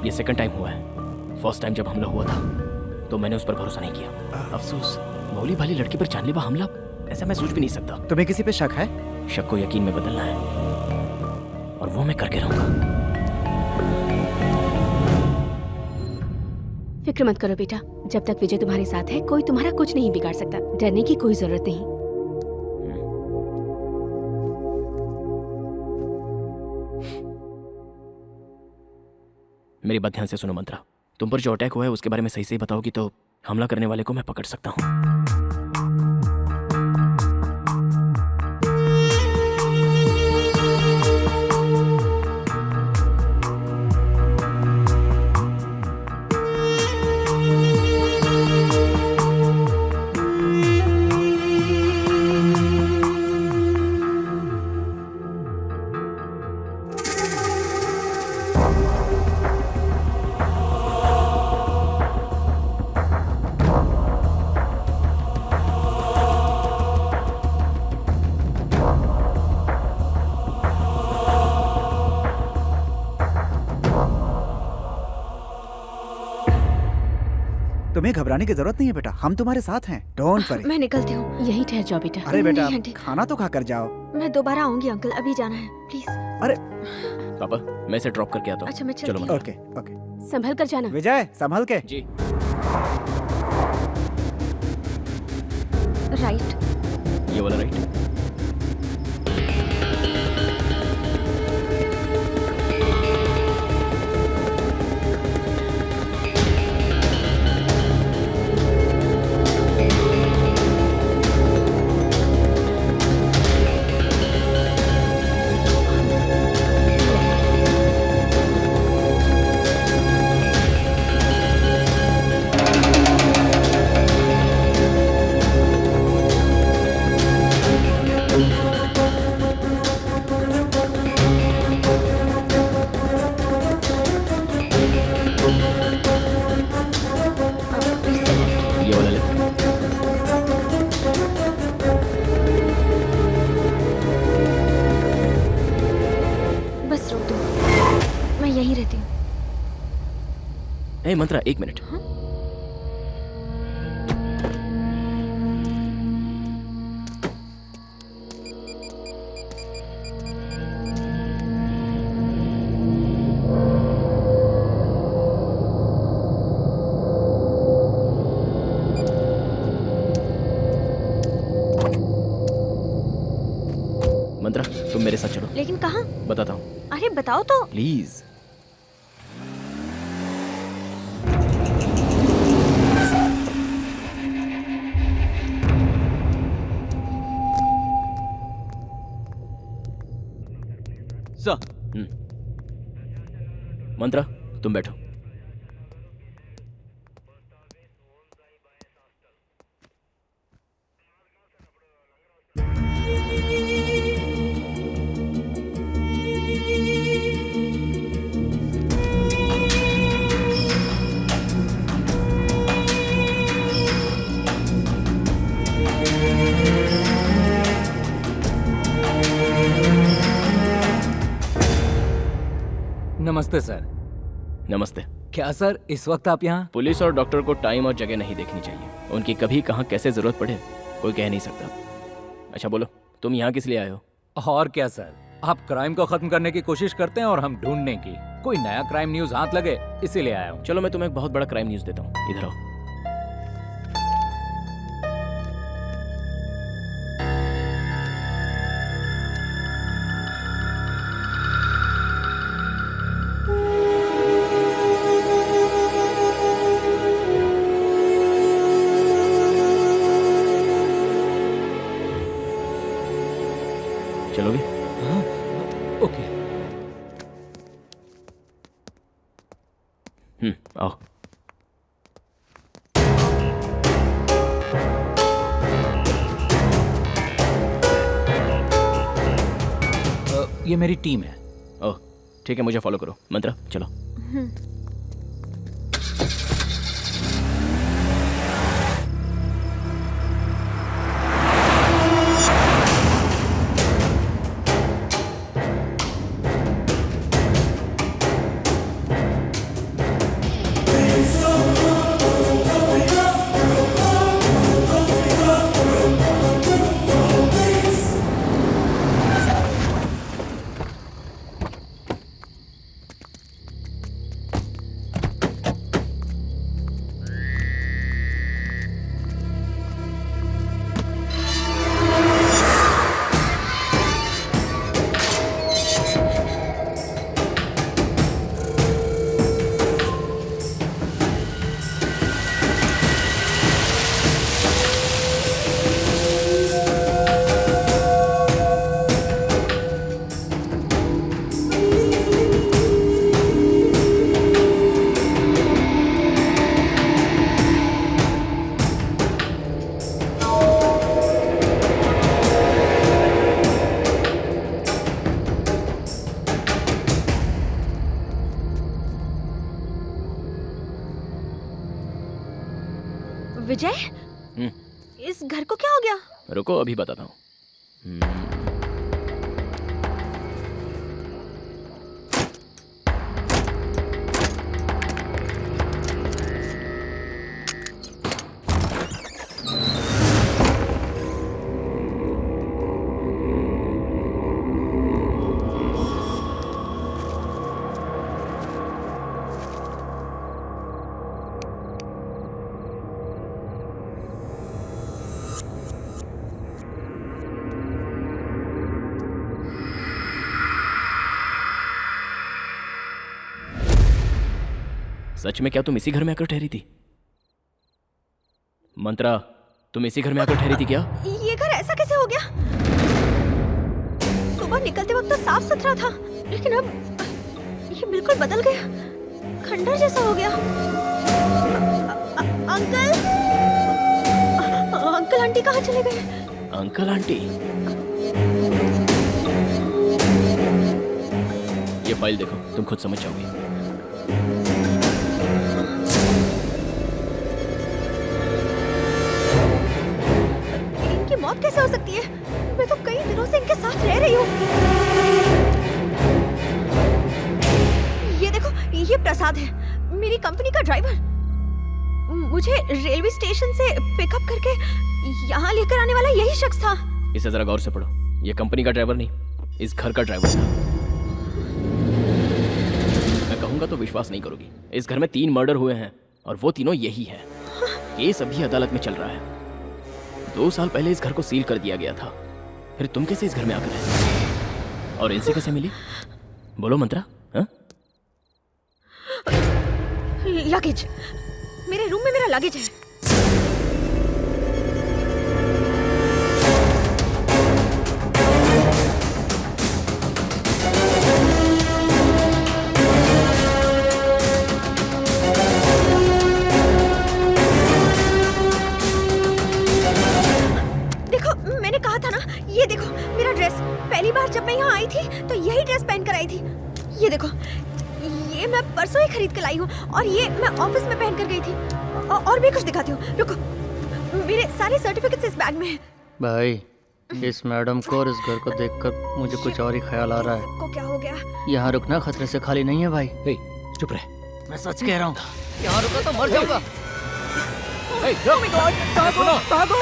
ये सेकंड टाइम हुआ है। फर्स्ट टाइम जब हमला हुआ था तो मैंने उस पर भरोसा नहीं किया। अफसोस, भोली भाली लड़की पर जानलेवा हमला, ऐसा मैं सोच भी नहीं सकता। तुम्हें किसी पे शक है? शक को यकीन में बदलना है और वो मैं करके रहूंगा। फिक्र मत करो बेटा, जब तक विजय तुम्हारे साथ है कोई तुम्हारा कुछ नहीं बिगाड़ सकता। डरने की कोई जरूरत नहीं। मेरी बात ध्यान से सुनो मंत्रा, तुम पर जो अटैक हुआ है उसके बारे में सही से बताओगी तो हमला करने वाले को मैं पकड़ सकता हूँ। तुम्हें घबराने की जरूरत नहीं है बेटा, हम तुम्हारे साथ हैं। Don't worry. मैं निकलती हूँ। यहीं ठहर जाओ बेटा। अरे बेटा, नहीं, आंटी। खाना तो खा कर जाओ। मैं दोबारा आऊंगी अंकल, अभी जाना है प्लीज। अरे पापा, मैं इसे ड्रॉप करके आता हूँ। अच्छा, मैं चलो चलती हूँ। Okay okay. संभल कर जाना। विजय, संभल के। जी। राइट। ये वाला राइट। ये वाला लेफ्ट। बस रोक दो, मैं यहीं रहती हूँ। ए मंत्रा, एक मिनट। मंत्रा तुम मेरे साथ चलो। लेकिन कहाँ? बताता हूँ, अरे बताओ तो। प्लीज। सर। मंत्रा तुम बैठो। नमस्ते सर। नमस्ते। क्या सर इस वक्त आप यहाँ? पुलिस और डॉक्टर को टाइम और जगह नहीं देखनी चाहिए, उनकी कभी कहाँ कैसे जरूरत पड़े कोई कह नहीं सकता। अच्छा बोलो, तुम यहाँ किस लिए आए हो? और क्या सर, आप क्राइम को खत्म करने की कोशिश करते हैं और हम ढूंढने की। कोई नया क्राइम न्यूज हाथ लगे इसीलिए आया हूँ। चलो मैं तुम्हें एक बहुत बड़ा क्राइम न्यूज देता हूँ, इधर आओ। चलोगे? हाँ, ओके। आओ। ये मेरी टीम है। ओह ठीक है, मुझे फॉलो करो। मंत्रा चलो। विजय, इस घर को क्या हो गया? रुको अभी बताता हूँ। सच में क्या तुम इसी घर में आकर ठहरी थी? मंत्रा, तुम इसी घर में आकर ठहरी थी क्या? ये घर ऐसा कैसे हो गया? सुबह निकलते वक्त तो साफ सुथरा था, लेकिन अब ये बिल्कुल बदल गया, खंडर जैसा हो गया। अंकल, अंकल आंटी कहाँ चले गए? Uncle aunty? ये फाइल देखो, तुम खुद समझ जाओगी। मौत कैसे हो सकती है? मैं तो कई दिनों से इनके साथ रह रही हूँ। ये देखो, ये प्रसाद है, मेरी कंपनी का ड्राइवर। मुझे रेलवे स्टेशन से पिकअप करके यहाँ लेकर आने वाला यही शख्स था। इसे जरा गौर से पढ़ो, ये कंपनी का ड्राइवर नहीं, इस घर का ड्राइवर था। मैं कहूँगा तो विश्वास नहीं करोगी, इस घर में 3 मर्डर हुए हैं और वो तीनों यही हैं। केस अभी अदालत में चल रहा है। 2 साल पहले इस घर को सील कर दिया गया था, फिर तुम कैसे इस घर में आकर रह सकते? और इनसे कैसे मिली? बोलो मंत्रा। हाँ? लगेज, मेरे रूम में मेरा लगेज है। देखो, मैंने कहा था ना, ये देखो मेरा ड्रेस। पहली बार जब मैं यहाँ आई थी तो यही ड्रेस पहन कर आई थी। ये देखो, ये मैं परसों ही खरीद कर लाई हूँ और ये मैं ऑफिस में पहन कर गई थी। और भी कुछ दिखाती हूँ, रुको। मेरे सारे सर्टिफिकेट्स इस बैग में हैं। भाई, इस मैडम को और इस घर को देखकर मुझे कुछ और ही ख्याल आ रहा है। को क्या हो गया? यहाँ रुकना खतरे से खाली नहीं है भाई। चुप रहे। मैं सच कह रहा हूँ, यहाँ रुका तो मर जाऊंगा। Oh my God, भागो, भागो।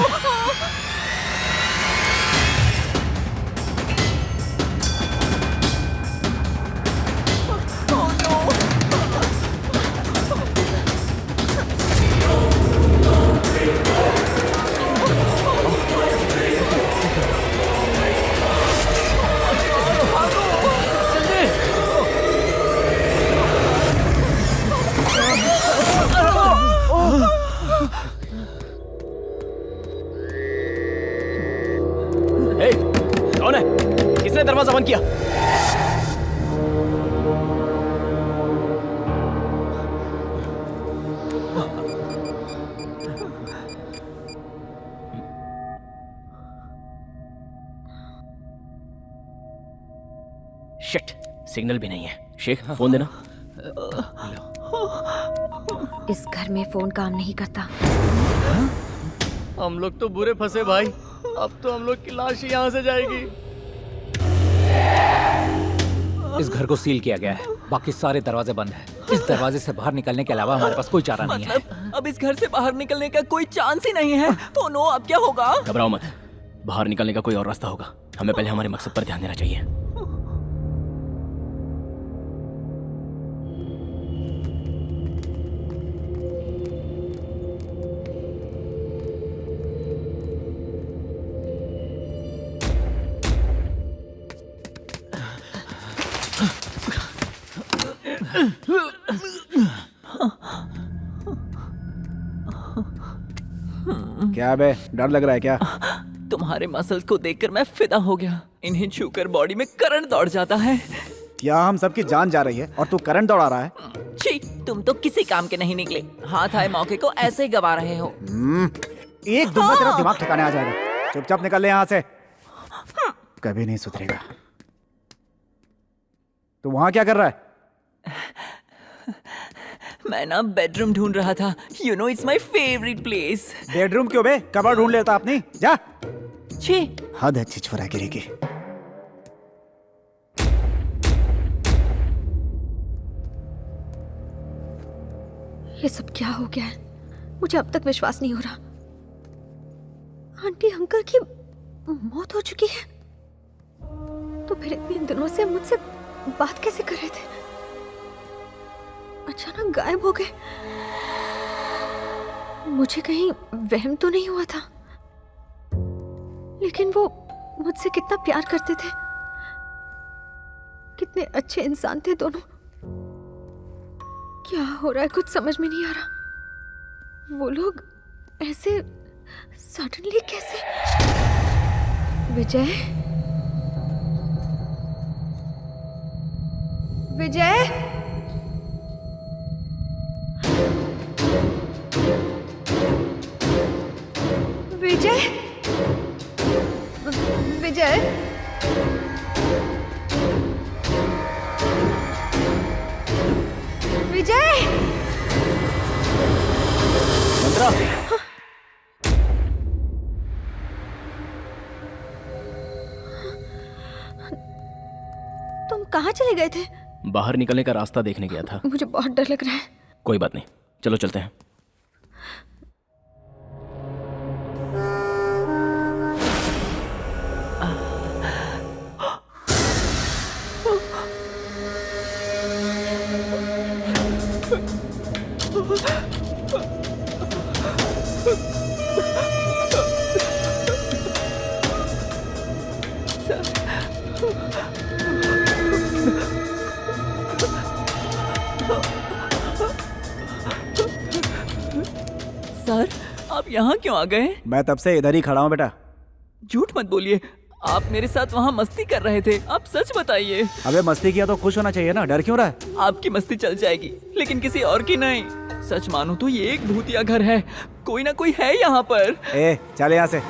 कौन है? किसने दरवाजा बंद किया? शिट, सिग्नल भी नहीं है। शेख, फोन देना। इस घर में फोन काम नहीं करता। हम लोग तो बुरे फंसे भाई। अब तो हम लोग की लाश ही यहाँ से जाएगी। इस घर को सील किया गया है, बाकी सारे दरवाजे बंद हैं। इस दरवाजे से बाहर निकलने के अलावा हमारे पास कोई चारा नहीं है। अब इस घर से बाहर निकलने का कोई चांस ही नहीं है। ओह नो, अब क्या होगा? घबराओ मत, बाहर निकलने का कोई और रास्ता होगा। हमें पहले हमारे मकसद पर ध्यान देना चाहिए। क्या बे, डर लग रहा है क्या? तुम्हारे मसल्स को देखकर मैं फिदा हो गया। इन्हें छूकर बॉडी में करंट दौड़ जाता है। क्या हम सबकी जान जा रही है और तू करंट दौड़ा रहा है? छी, तुम तो किसी काम के नहीं निकले। हाथ आए मौके को ऐसे ही गवा रहे हो। एक दूंगा तेरा दिमाग ठिकाने आ जाएगा। चुपचाप निकल ले यहाँ से, कभी नहीं सुधरेगा। तू वहां क्या कर रहा है? मैं ना बेडरूम ढूंढ रहा था। You know it's my favourite place. Bedroom क्यों बे? कबाड़ ढूंढ लेता अपनी। जा। छी, हद है छिछोरागिरी की। ये सब क्या हो गया है? मुझे अब तक विश्वास नहीं हो रहा। आंटी अंकल की मौत हो चुकी है, तो फिर इतने दिनों से मुझसे बात कैसे कर रहे थे? अचानक गायब हो गए। मुझे कहीं वहम तो नहीं हुआ था? लेकिन वो मुझसे कितना प्यार करते थे, कितने अच्छे इंसान थे दोनों। क्या हो रहा है कुछ समझ में नहीं आ रहा। वो लोग ऐसे सडनली कैसे? विजय, विजय, विजय, विजय, विजय। मंत्रा, तुम कहाँ चले गए थे? बाहर निकलने का रास्ता देखने गया था। मुझे बहुत डर लग रहा है। कोई बात नहीं, चलो चलते हैं। यहाँ क्यों आ गए? मैं तब से इधर ही खड़ा हूँ बेटा। झूठ मत बोलिए, आप मेरे साथ वहाँ मस्ती कर रहे थे। आप सच बताइए। अबे मस्ती किया तो खुश होना चाहिए ना, डर क्यों रहा है? आपकी मस्ती चल जाएगी लेकिन किसी और की नहीं। सच मानो तो ये एक भूतिया घर है, कोई ना कोई है यहाँ पर। ए चल यहाँ से।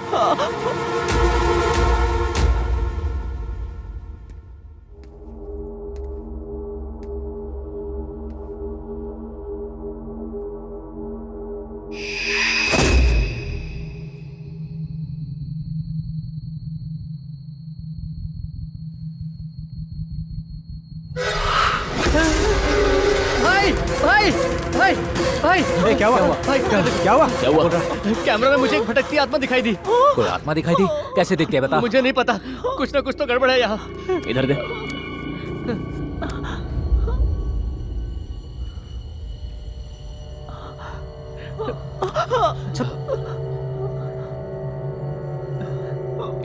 भाई भाई भाई भाई ए, क्या हुआ? भाई क्या हुआ? क्या हुआ? कैमरा में मुझे एक भटकती आत्मा दिखाई दी। कोई आत्मा दिखाई दी? कैसे दिखती है बता। मुझे नहीं पता, कुछ ना कुछ तो गड़बड़ है यहाँ। इधर दे।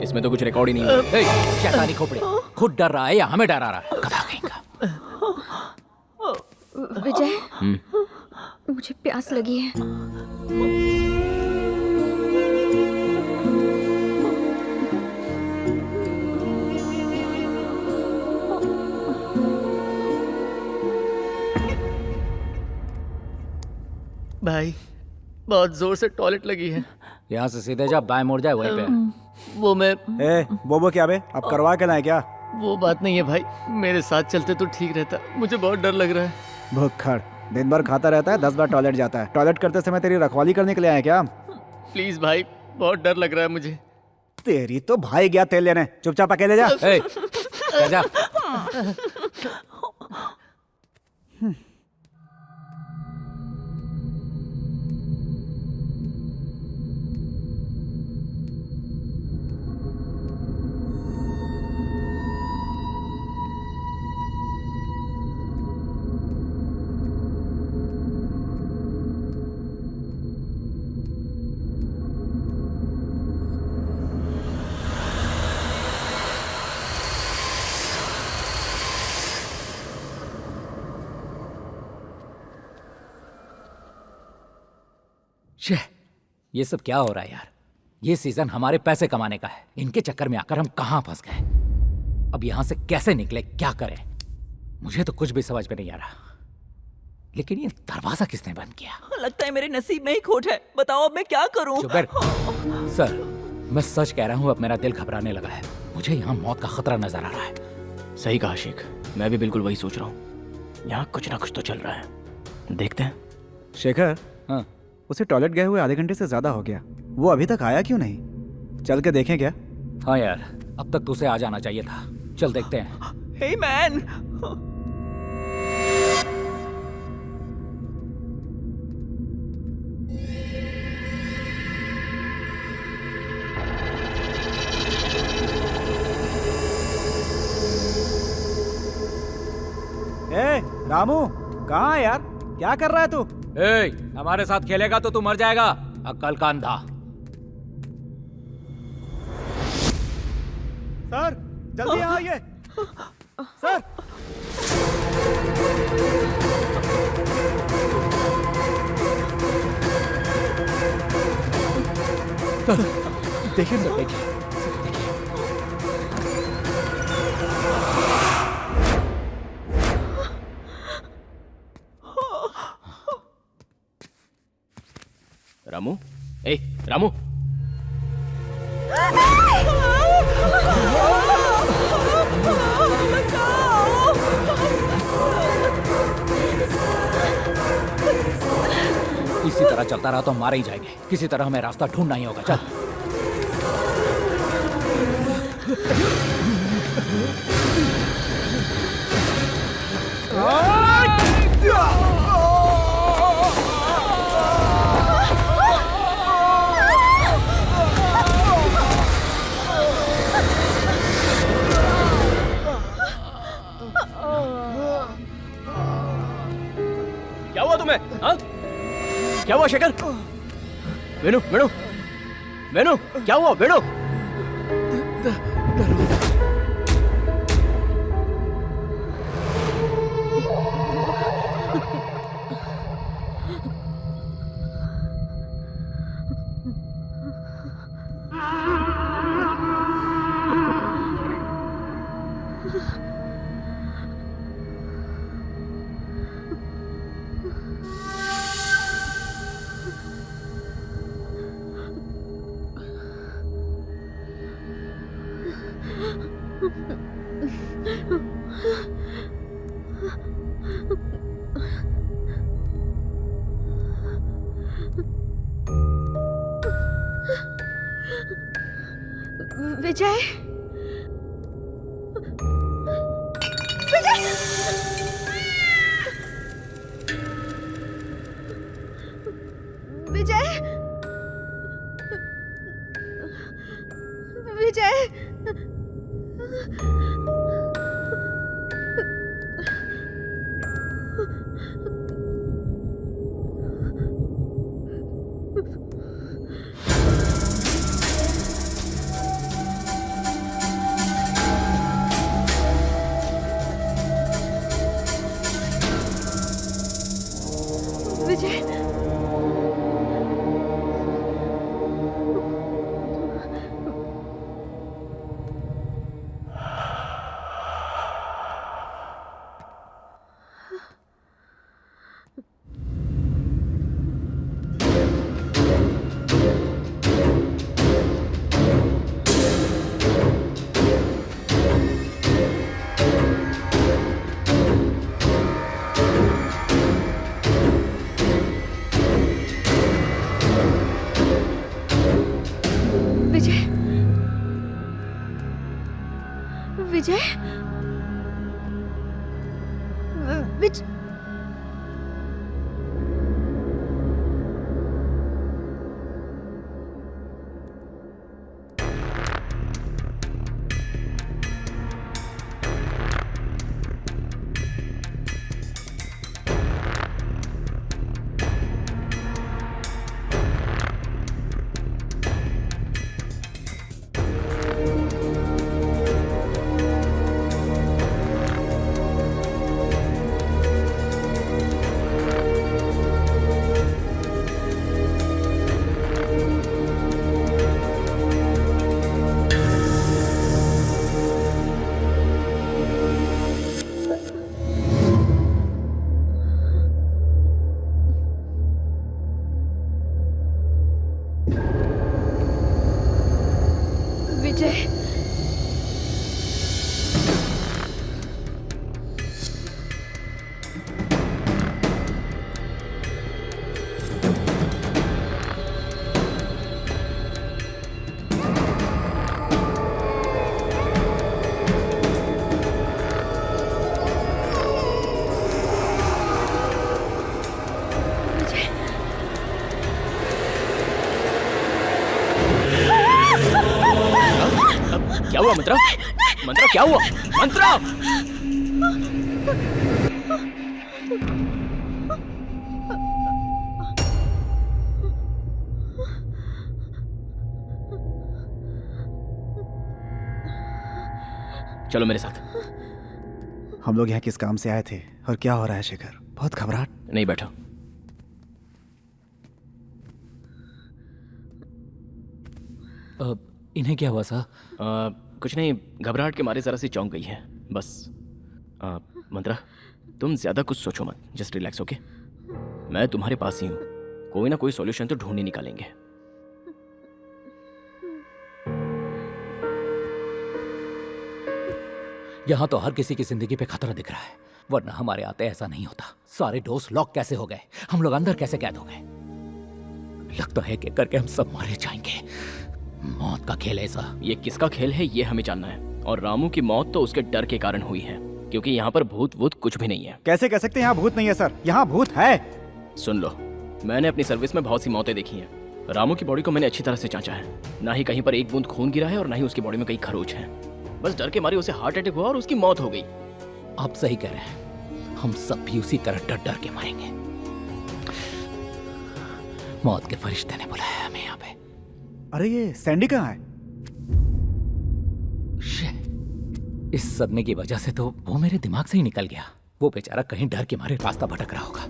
इसमें तो कुछ रिकॉर्ड ही नहीं है। शैतानी खोपड़ी, खुद डर रहा है या हमें डरा रहा है? गधा कहीं का। विजय, मुझे प्यास लगी है। भाई बहुत जोर से टॉयलेट लगी है। यहाँ से सीधे जा, बाएं मुड़ जाए वहीं पे। वो मैं ए बोबो क्या बे, अब करवा के लाए क्या? वो बात नहीं है भाई, मेरे साथ चलते तो ठीक रहता, मुझे बहुत डर लग रहा है। भुक्खड़ दिन भर खाता रहता है, 10 बार टॉयलेट जाता है। टॉयलेट करते समय तेरी रखवाली करने के लिए आया क्या? प्लीज भाई, बहुत डर लग रहा है मुझे। तेरी तो भाई गया तेल लेने, चुपचाप अकेले जा। ए, जा। ये सब क्या हो रहा है यार? ये सीजन हमारे पैसे कमाने का है, इनके चक्कर में आकर हम कहां फंस गए। अब यहां से कैसे निकले, क्या करें? मुझे तो कुछ भी समझ में नहीं आ रहा। लेकिन ये दरवाजा किसने बंद किया? लगता है मेरे नसीब में ही खोट है। बताओ अब मैं क्या करूं? चुप बैठ। सर, मैं सच कह रहा हूं, अब मेरा दिल घबराने लगा है। मुझे यहाँ मौत का खतरा नजर आ रहा है। सही कहा शेख, मैं भी बिल्कुल वही सोच रहा हूँ। यहाँ कुछ ना कुछ तो चल रहा है, देखते हैं। शेखर, हाँ, उसे टॉयलेट गए हुए आधे घंटे से ज्यादा हो गया, वो अभी तक आया क्यों नहीं? चल के देखें क्या? हाँ यार, अब तक तो उसे आ जाना चाहिए था। चल देखते हैं। हे मैन, ए रामू, कहाँ है यार? क्या कर रहा है तू? ए, हमारे साथ खेलेगा तो तू मर जाएगा, अक्ल का अंधा। सर जल्दी यहाँ आइए। सर देखिए सर, देखिए। रामू, ए रामू, इसी तरह चलता रहा तो हम मारे ही जाएंगे। किसी तरह हमें रास्ता ढूंढना ही होगा। चल। क्या हुआ तुम्हें? हाँ? क्या हुआ शेखर? वेणु, वेणु, वेणु, क्या हुआ वेणु? विजय, विजय, विजय, विजय, विजय, विजय, विजय, क्या हुआ मंत्रा? मंत्रा क्या हुआ? मंत्रा! चलो मेरे साथ। हम लोग यहाँ किस काम से आए थे और क्या हो रहा है शेखर? बहुत घबराहट। नहीं, बैठो। इन्हें क्या हुआ सा? कुछ नहीं, घबराहट के मारे जरा सी चौंक गई है बस। मंत्रा, तुम ज्यादा कुछ सोचो मत, जस्ट रिलैक्स, ओके? मैं तुम्हारे पास ही हूँ, कोई ना कोई सॉल्यूशन तो ढूंढ ही निकालेंगे। यहाँ तो हर किसी की जिंदगी पे खतरा दिख रहा है, वरना हमारे आते ऐसा नहीं होता। सारे डोर्स लॉक कैसे हो गए? हम लोग अंदर कैसे कैद हो गए? लगता है कि करके हम सब मारे जाएंगे। मौत का खेल ऐसा। ये किसका खेल है ये हमें जानना है, और रामू की मौत तो उसके डर के कारण हुई है, क्योंकि यहाँ पर भूत वूत कुछ भी नहीं है। कैसे कह सकते हैं यहाँ भूत नहीं है सर? यहाँ भूत है। सुन लो, मैंने अपनी सर्विस में बहुत सी मौतें देखी हैं। रामू की बॉडी को मैंने अच्छी तरह से जांचा है, ना ही कहीं पर एक बूंद खून गिरा है और ना ही उसकी बॉडी में कई खरोच हैं। बस डर के मारे उसे हार्ट अटैक हुआ और उसकी मौत हो गई। आप सही कह रहे हैं, हम सब भी उसी तरह डर डर के मरेंगे। मौत के फरिश्ते ने बुलाया हमें यहाँ पे। अरे ये सैंडी कहाँ है? इस सदमे की वजह से तो वो मेरे दिमाग से ही निकल गया। वो बेचारा कहीं डर के मारे रास्ता भटक रहा होगा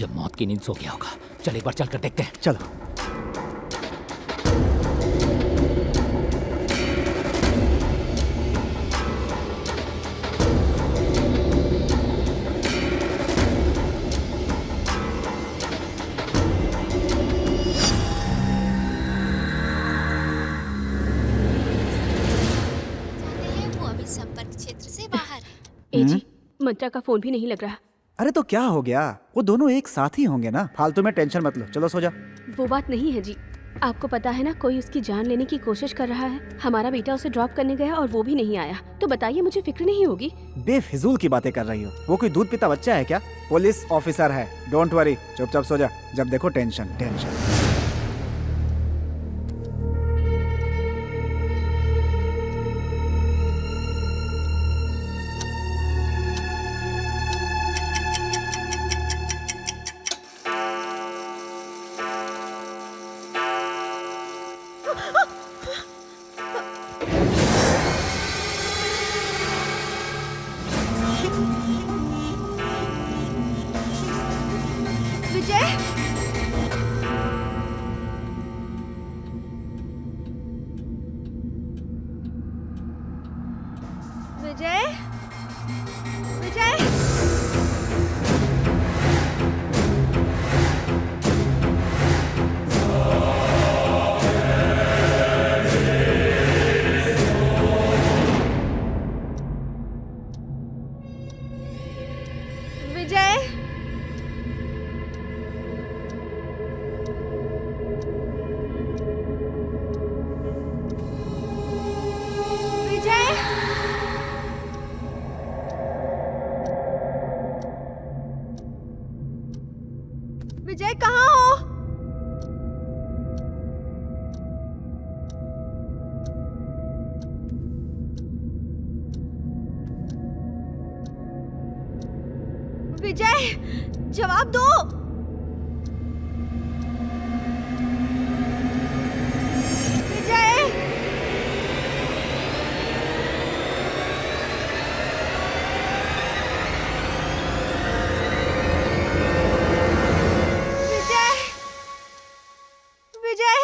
या मौत की नींद सो गया होगा। चल एक बार चल कर देखते हैं। चलो। वो अभी जी मंत्रा का फोन भी नहीं लग रहा। अरे तो क्या हो गया, वो दोनों एक साथ ही होंगे ना, फालतू में टेंशन मत लो, चलो सो जा। वो बात नहीं है जी, आपको पता है ना कोई उसकी जान लेने की कोशिश कर रहा है। हमारा बेटा उसे ड्रॉप करने गया और वो भी नहीं आया, तो बताइए मुझे फिक्र नहीं होगी? बेफिजूल की बातें कर रही हो, वो कोई दूध पीता बच्चा है क्या? पुलिस ऑफिसर है, डोंट वरी, चुपचाप सो जा। जब देखो टेंशन टेंशन। विजय, विजय, विजय, विजय, विजय, विजय कहाँ हो? विजय, जवाब दो। विजय, विजय, विजय,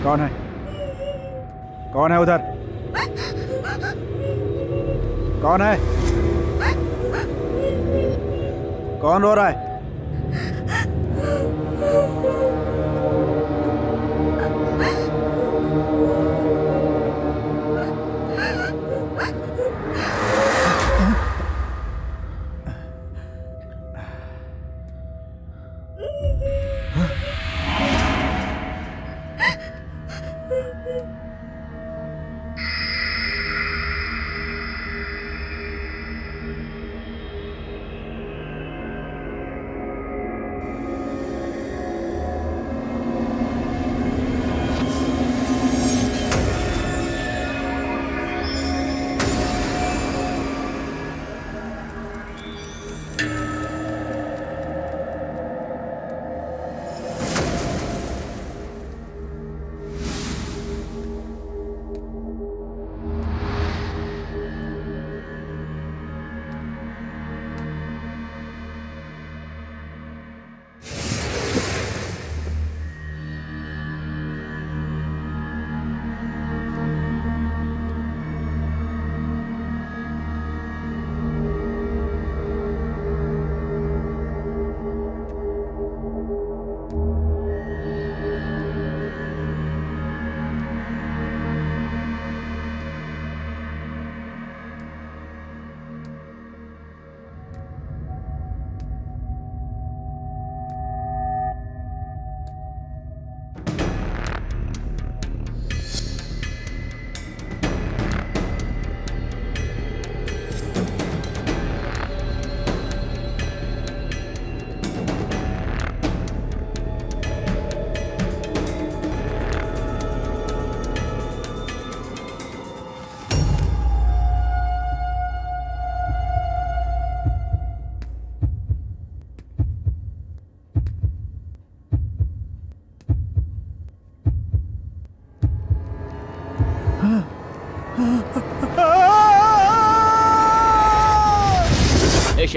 कौन है? कौन है उधर? कौन है? कौन रो रहा है?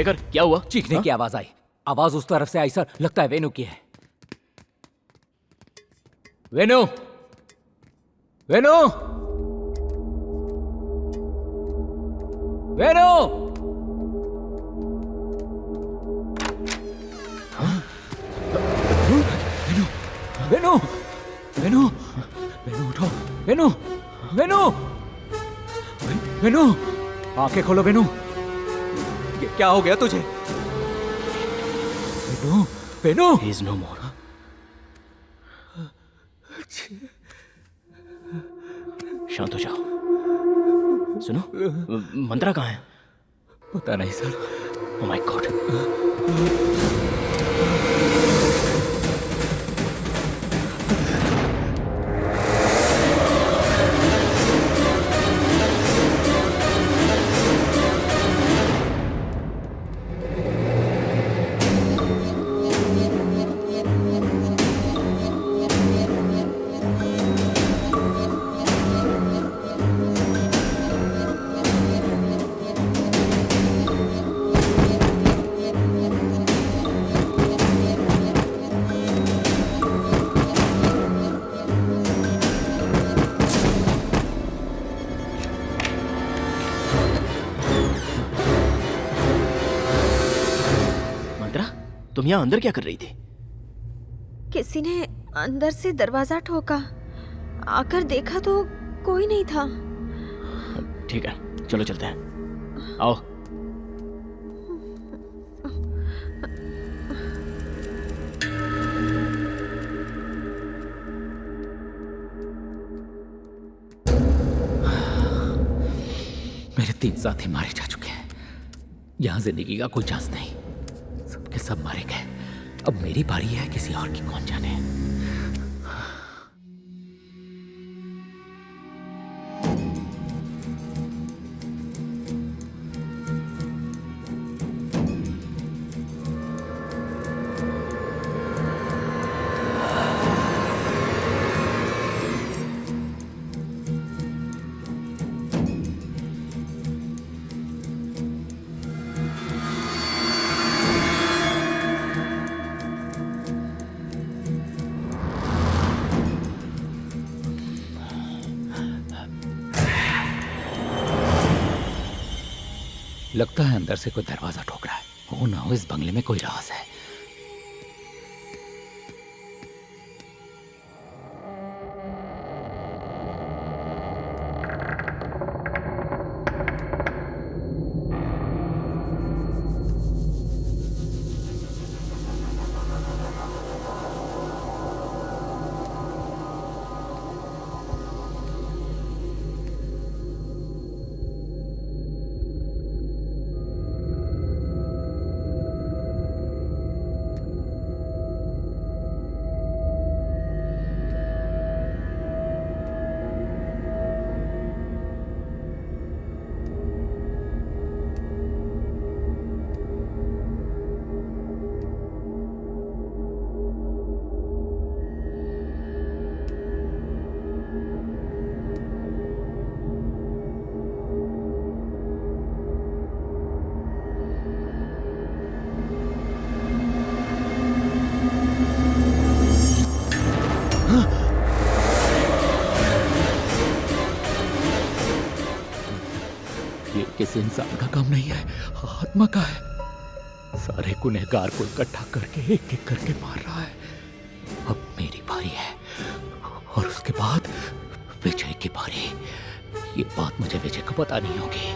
शेखर क्या हुआ? चीखने की आवाज आई। आवाज उस तरफ से आई सर, लगता है वेनु की है। वेनु, वेनु, वेनु। वेनु, वेनु, वेनु उठो, वेनु, वेनु, वेनु, आंखें खोलो वेनु। क्या हो गया तुझे? Venu, Venu. He is no more. शांत हो जाओ। सुनो, मंत्रा कहाँ है? पता नहीं सर। Oh my God. तुम यहाँ अंदर क्या कर रही थी? किसी ने अंदर से दरवाजा ठोका। आकर देखा तो कोई नहीं था। ठीक है, चलो चलते हैं। आओ। मेरे 3 साथी मारे जा चुके हैं। यहाँ जिंदगी का कोई चांस नहीं, सबके सब मारे गए। अब मेरी बारी है, किसी और की कौन जाने। लगता है अंदर से कोई दरवाजा ठोक रहा है। हो ना हो इस बंगले में कोई राज है। किसी इंसान का काम नहीं है, आत्मा का है। सारे गुनहगार को इकट्ठा करके एक एक करके मार रहा है। अब मेरी बारी है और उसके बाद विजय की बारी। ये बात मुझे विजय को पता नहीं होगी।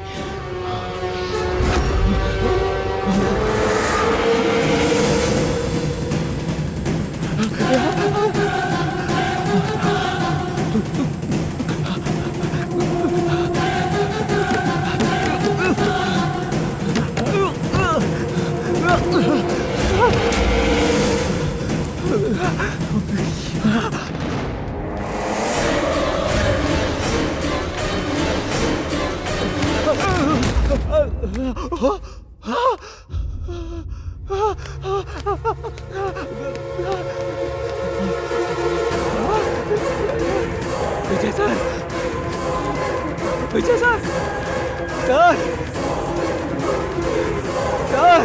विजय सर, विजय सर, सर, सर।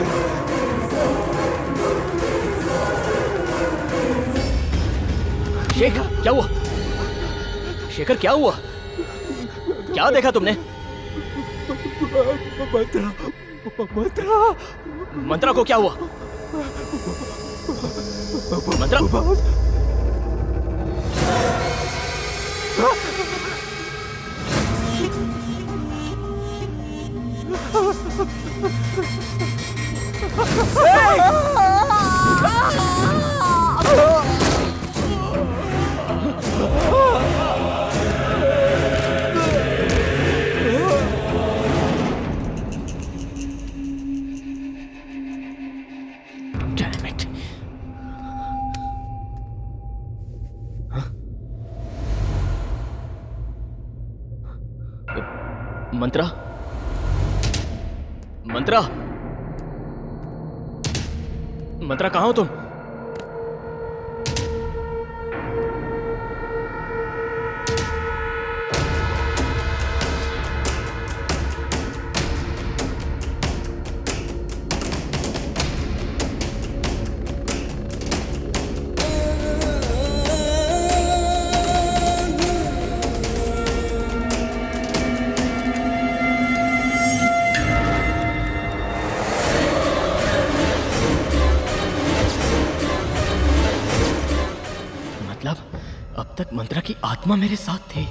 शेखर क्या हुआ? शेखर क्या हुआ? क्या देखा तुमने? मंत्रा को क्या हुआ? मंत्रा Damn it. मंत्रा मंत्रा मंत्रा कहाँ हो तुम? अब तक मंत्रा की आत्मा मेरे साथ थी।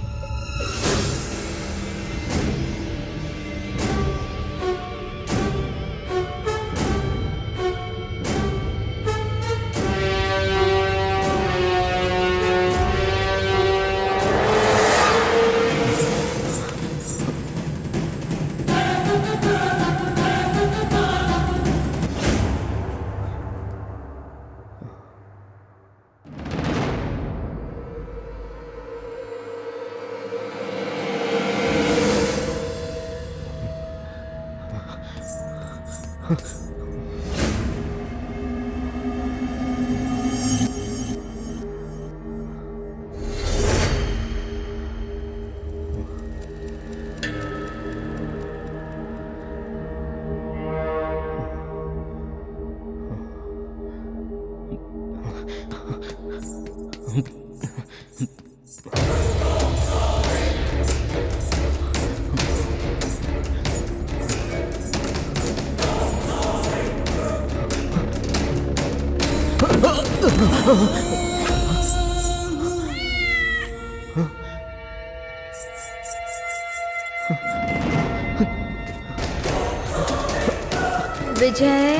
विजय,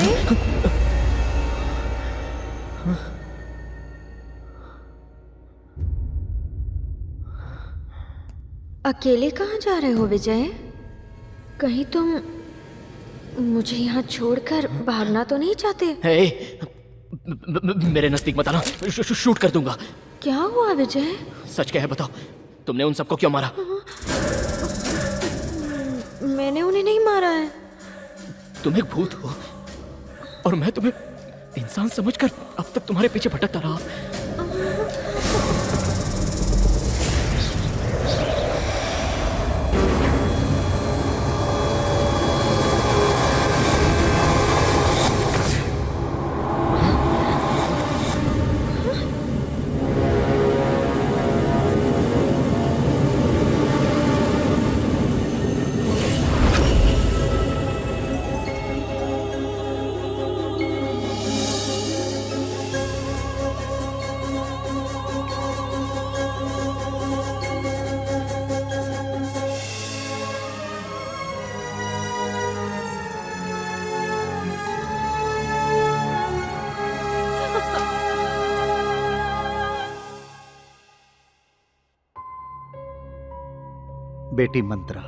अकेले कहाँ जा रहे हो विजय? कहीं तुम मुझे यहाँ छोड़कर भागना तो नहीं चाहते? मेरे नजदीक मत आना, शूट कर दूंगा। क्या हुआ विजय? सच क्या है बताओ, तुमने उन सबको क्यों मारा? मैंने उन्हें नहीं मारा है। तुम एक भूत हो और मैं तुम्हें इंसान समझकर अब तक तुम्हारे पीछे भटकता रहा। बेटी मंत्रा,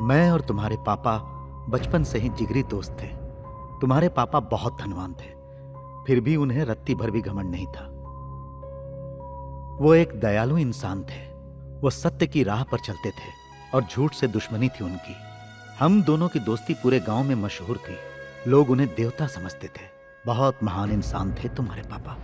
मैं और तुम्हारे पापा बचपन से ही जिगरी दोस्त थे। तुम्हारे पापा बहुत धनवान थे, फिर भी उन्हें रत्ती भर भी घमंड नहीं था। वो एक दयालु इंसान थे। वो सत्य की राह पर चलते थे और झूठ से दुश्मनी थी उनकी। हम दोनों की दोस्ती पूरे गांव में मशहूर थी। लोग उन्हें देवता समझते थे। बहुत महान इंसान थे तुम्हारे पापा।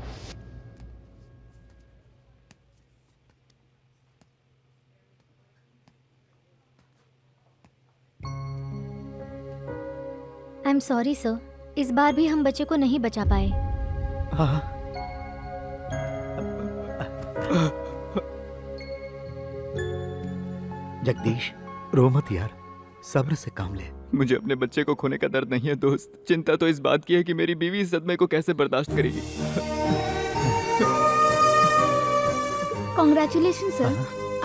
आई एम सॉरी सर, इस बार भी हम बच्चे को नहीं बचा पाए। हाँ। जगदीश, रो मत यार, सब्र से काम ले। मुझे अपने बच्चे को खोने का दर्द नहीं है दोस्त, चिंता तो इस बात की है कि मेरी बीवी इस सदमे को कैसे बर्दाश्त करेगी। कॉन्ग्रेचुलेशन सर,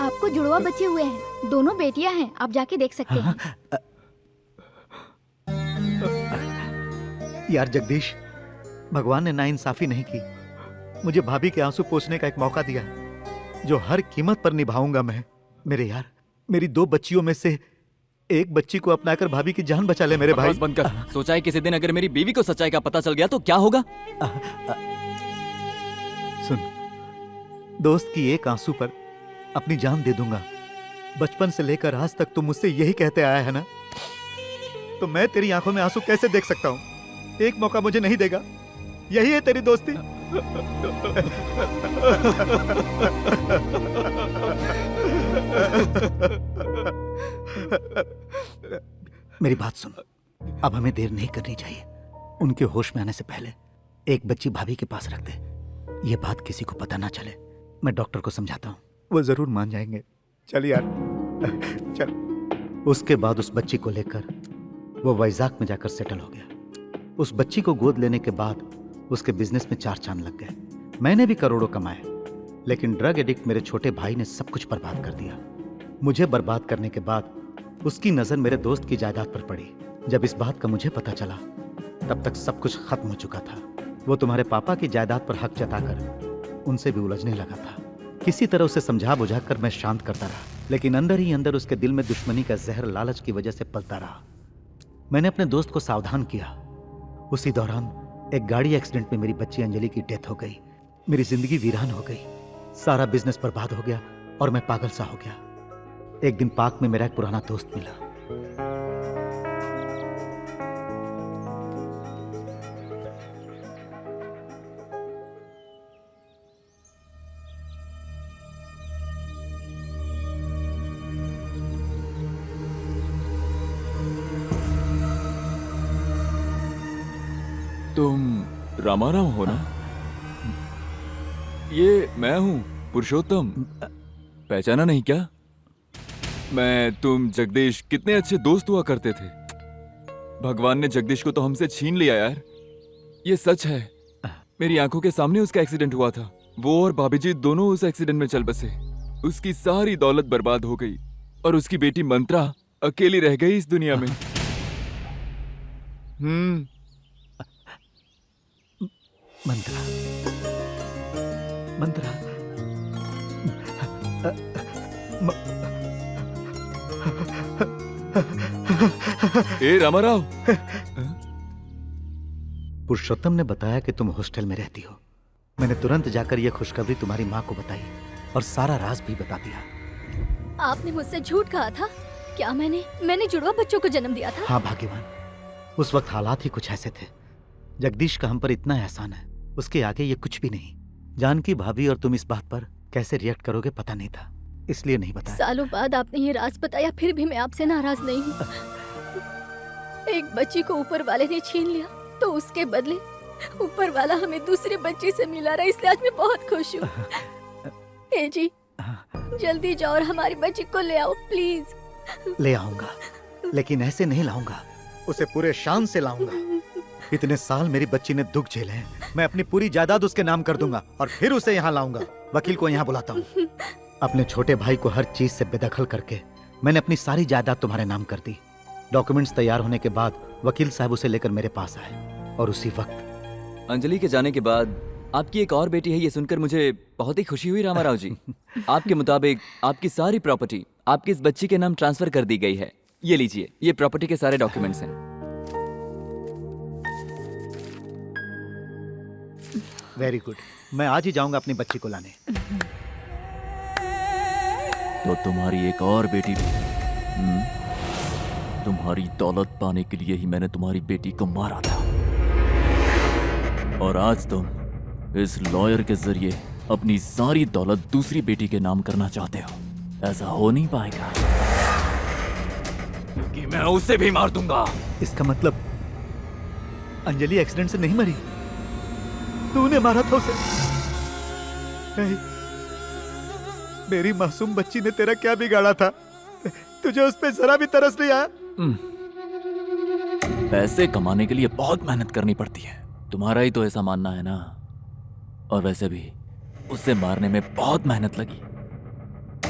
आपको जुड़वा बच्चे हुए हैं, दोनों बेटियां हैं, आप जाके देख सकते हैं। यार जगदीश, भगवान ने नाइंसाफी नहीं की, मुझे भाभी के आंसू पोंछने का एक मौका दिया है जो हर कीमत पर निभाऊंगा मैं। मेरे यार, मेरी 2 बच्चियों में से एक बच्ची को अपनाकर भाभी की जान बचा ले मेरे भाई। बकवास बंद कर। सोचा है किसी दिन अगर मेरी बीवी को सच्चाई का पता चल गया तो क्या होगा? सुन, दोस्त की एक आंसू पर अपनी जान दे दूंगा। बचपन से लेकर आज तक तुम मुझसे यही कहते आया है ना, तो मैं तेरी आंखों में आंसू कैसे देख सकता हूँ? एक मौका मुझे नहीं देगा? यही है तेरी दोस्ती? मेरी बात सुन, अब हमें देर नहीं करनी चाहिए। उनके होश में आने से पहले एक बच्ची भाभी के पास रख दे। ये बात किसी को पता ना चले। मैं डॉक्टर को समझाता हूँ, वो जरूर मान जाएंगे। चल यार, चल। उसके बाद उस बच्ची को लेकर वो वैजाग में जाकर सेटल हो गया। उस बच्ची को गोद लेने के बाद उसके बिजनेस में 4 चांद लग गए। मैंने भी करोड़ों कमाए, लेकिन ड्रग एडिक्ट मेरे छोटे भाई ने सब कुछ बर्बाद कर दिया। मुझे बर्बाद करने के बाद उसकी नजर मेरे दोस्त की जायदाद पर पड़ी। जब इस बात का मुझे पता चला, तब तक सब कुछ खत्म हो चुका था। वो तुम्हारे पापा की जायदाद पर हक जताकर उनसे भी उलझने लगा था। किसी तरह उसे समझा बुझाकर मैं शांत करता रहा, लेकिन अंदर ही अंदर उसके दिल में दुश्मनी का जहर लालच की वजह से पलता रहा। मैंने अपने दोस्त को सावधान किया। उसी दौरान एक गाड़ी एक्सीडेंट में मेरी बच्ची अंजलि की डेथ हो गई। मेरी जिंदगी वीरान हो गई, सारा बिजनेस बर्बाद हो गया और मैं पागल सा हो गया। एक दिन पार्क में मेरा एक पुराना दोस्त मिला। तुम रामाराव हो ना? ये मैं हूँ पुरुषोत्तम, पहचाना नहीं क्या? मैं तुम जगदीश कितने अच्छे दोस्त हुआ करते थे। भगवान ने जगदीश को तो हमसे छीन लिया यार, ये सच है। मेरी आंखों के सामने उसका एक्सीडेंट हुआ था। वो और भाभी जी दोनों उस एक्सीडेंट में चल बसे। उसकी सारी दौलत बर्बाद हो गई और उसकी बेटी मंत्रा अकेली रह गई इस दुनिया में। मंत्रा, मंत्रा, ए रामाराव, पुरुषोत्तम ने बताया कि तुम हॉस्टल में रहती हो। मैंने तुरंत जाकर यह खुशखबरी तुम्हारी माँ को बताई और सारा राज भी बता दिया। आपने मुझसे झूठ कहा था क्या? मैंने जुड़वा बच्चों को जन्म दिया था? हाँ भाग्यवान, उस वक्त हालात ही कुछ ऐसे थे। जगदीश का हम पर इतना एहसान है, उसके आगे ये कुछ भी नहीं। जानकी भाभी और तुम इस बात पर कैसे रिएक्ट करोगे पता नहीं था, इसलिए नहीं बताया। सालों बाद आपने ये राज बताया, फिर भी मैं आपसे नाराज नहीं हूँ। एक बच्ची को ऊपर वाले ने छीन लिया, तो उसके बदले ऊपर वाला हमें दूसरे बच्चे से मिला रहा, इसलिए आज मैं बहुत खुश हूँ। ए जी, जल्दी जाओ और हमारी बच्ची को ले आओ प्लीज। ले आऊंगा, लेकिन ऐसे नहीं लाऊंगा, उसे पूरे शान से लाऊंगा। इतने साल मेरी बच्ची ने दुख झेले हैं, मैं अपनी पूरी जायदाद उसके नाम कर दूंगा और फिर उसे यहाँ लाऊंगा। वकील को यहाँ बुलाता हूँ। अपने छोटे भाई को हर चीज से बेदखल करके मैंने अपनी सारी जायदाद तुम्हारे नाम कर दी। डॉक्यूमेंट्स तैयार होने के बाद वकील साहब उसे लेकर मेरे पास आए और उसी वक्त अंजलि के जाने के बाद आपकी एक और बेटी है, ये सुनकर मुझे बहुत ही खुशी हुई रामाराव जी। आपके मुताबिक आपकी सारी प्रॉपर्टी आपकी इस बच्ची के नाम ट्रांसफर कर दी गई है। ये लीजिए, ये प्रॉपर्टी के सारे डॉक्यूमेंट्स हैं। वेरी गुड, मैं आज ही जाऊंगा अपनी बच्ची को लाने। तो तुम्हारी एक और बेटी भी। तुम्हारी दौलत पाने के लिए ही मैंने तुम्हारी बेटी को मारा था, और आज तुम इस लॉयर के जरिए अपनी सारी दौलत दूसरी बेटी के नाम करना चाहते हो। ऐसा हो नहीं पाएगा कि मैं उसे भी मार दूंगा। इसका मतलब अंजलि एक्सीडेंट से नहीं मरी, तूने मारा था उसे। नहीं, मेरी मासूम बच्ची ने तेरा क्या बिगाड़ा था? तुझे उस पे जरा भी तरस नहीं आया? पैसे कमाने के लिए बहुत मेहनत करनी पड़ती है, तुम्हारा ही तो ऐसा मानना है ना। और वैसे भी उसे मारने में बहुत मेहनत लगी।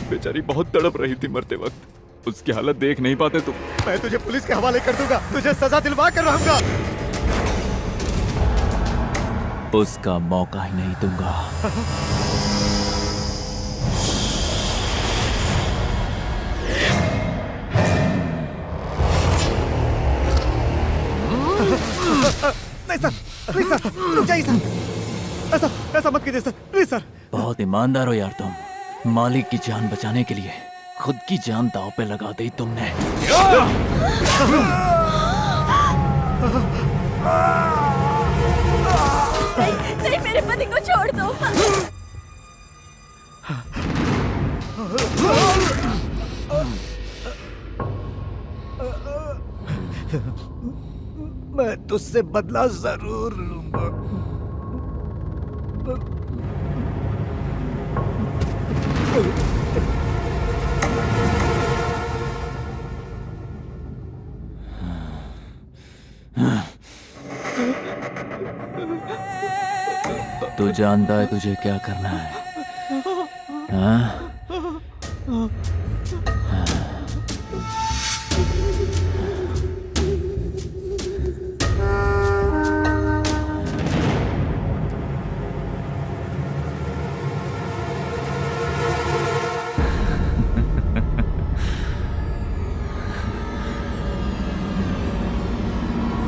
बेचारी बहुत तड़प रही थी मरते वक्त, उसकी हालत देख नहीं पाते तुम। मैं तुझे पुलिस के हवाले कर दूंगा, तुझे सजा दिलवा कर रहूंगा। उसका मौका ही नहीं दूंगा। नहीं सर, प्लीज सर, रुक जाइए सर। ऐसा ऐसा मत कीजिए सर, प्लीज सर। बहुत ईमानदार हो यार तुम। मालिक की जान बचाने के लिए खुद की जान दांव पे लगा दी तुमने। नहीं, मेरे पति को छोड़ दो। मैं तुझसे बदला जरूर लूंगा। तू जानता है तुझे क्या करना है? हाँ?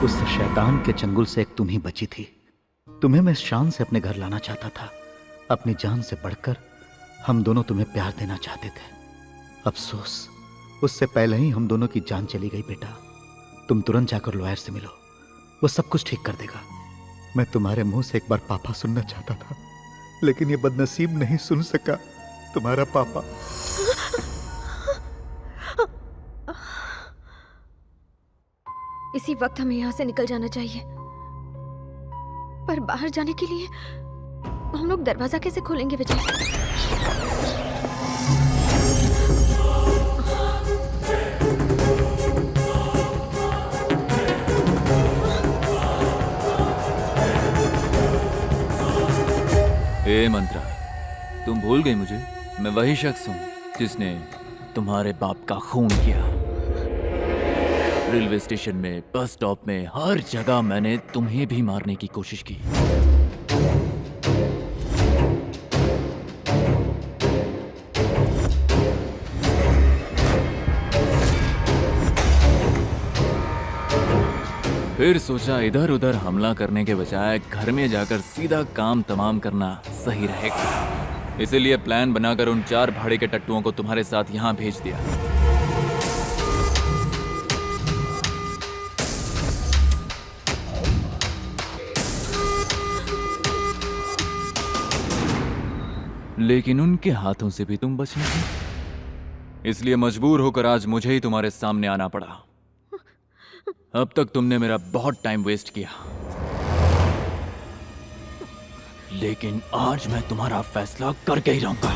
उस शैतान के चंगुल से एक तुम ही बची थी। तुम्हें मैं शान से अपने घर लाना चाहता था। अपनी जान से बढ़कर हम दोनों तुम्हें प्यार देना चाहते थे। अफसोस, उससे पहले ही हम दोनों की जान चली गई बेटा। तुम तुरंत जाकर लॉयर से मिलो, वो सब कुछ ठीक कर देगा। मैं तुम्हारे मुंह से एक बार पापा सुनना चाहता था, लेकिन ये बदनसीब नहीं सुन सका। तुम्हारा पापा। इसी वक्त हमें यहाँ से निकल जाना चाहिए, पर बाहर जाने के लिए हम लोग दरवाजा कैसे खोलेंगे विजय? ए मंत्रा, तुम भूल गई मुझे? मैं वही शख्स हूँ जिसने तुम्हारे बाप का खून किया। रेलवे स्टेशन में, बस स्टॉप में, हर जगह मैंने तुम्हें भी मारने की कोशिश की। फिर सोचा इधर उधर हमला करने के बजाय घर में जाकर सीधा काम तमाम करना सही रहेगा। इसीलिए प्लान बनाकर उन 4 भाड़े के टट्टुओं को तुम्हारे साथ यहाँ भेज दिया। लेकिन उनके हाथों से भी तुम बच नहीं, इसलिए मजबूर होकर आज मुझे ही तुम्हारे सामने आना पड़ा। अब तक तुमने मेरा बहुत टाइम वेस्ट किया, लेकिन आज मैं तुम्हारा फैसला करके ही रहूंगा।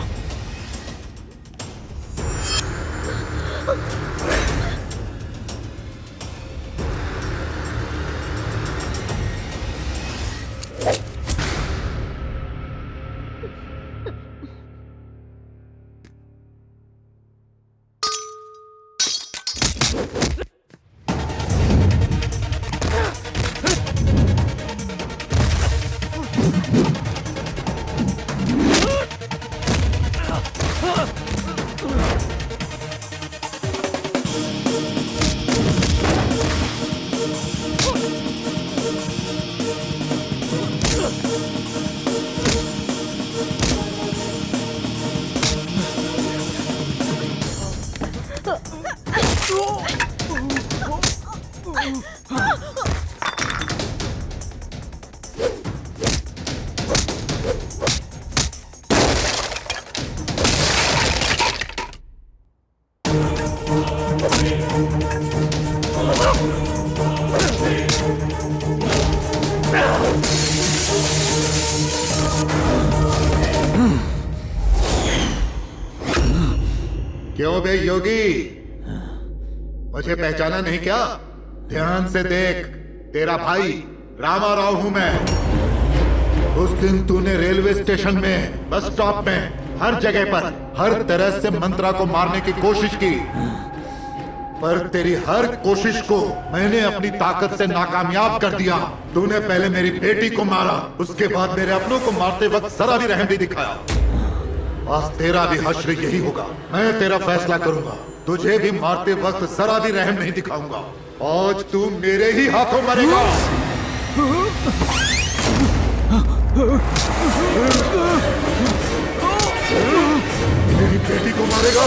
क्यों बे योगी, मुझे पहचाना नहीं क्या? ध्यान से देख, तेरा भाई रामा राव हूं मैं। उस दिन तूने रेलवे स्टेशन में, बस स्टॉप में, हर जगह पर हर तरह से मंत्रा को मारने की कोशिश की, पर तेरी हर कोशिश को मैंने अपनी ताकत से नाकामयाब कर दिया। तूने पहले मेरी बेटी को मारा, उसके बाद मेरे अपनों को मारते वक्त जरा भी रहम नहीं दिखाया। आज तेरा भी हश्र यही होगा। मैं तेरा फैसला करूंगा, तुझे भी मारते वक्त जरा भी रहम नहीं दिखाऊंगा। आज तू मेरे ही हाथों मरेगा। मेरी बेटी को मारेगा।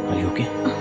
Are you okay?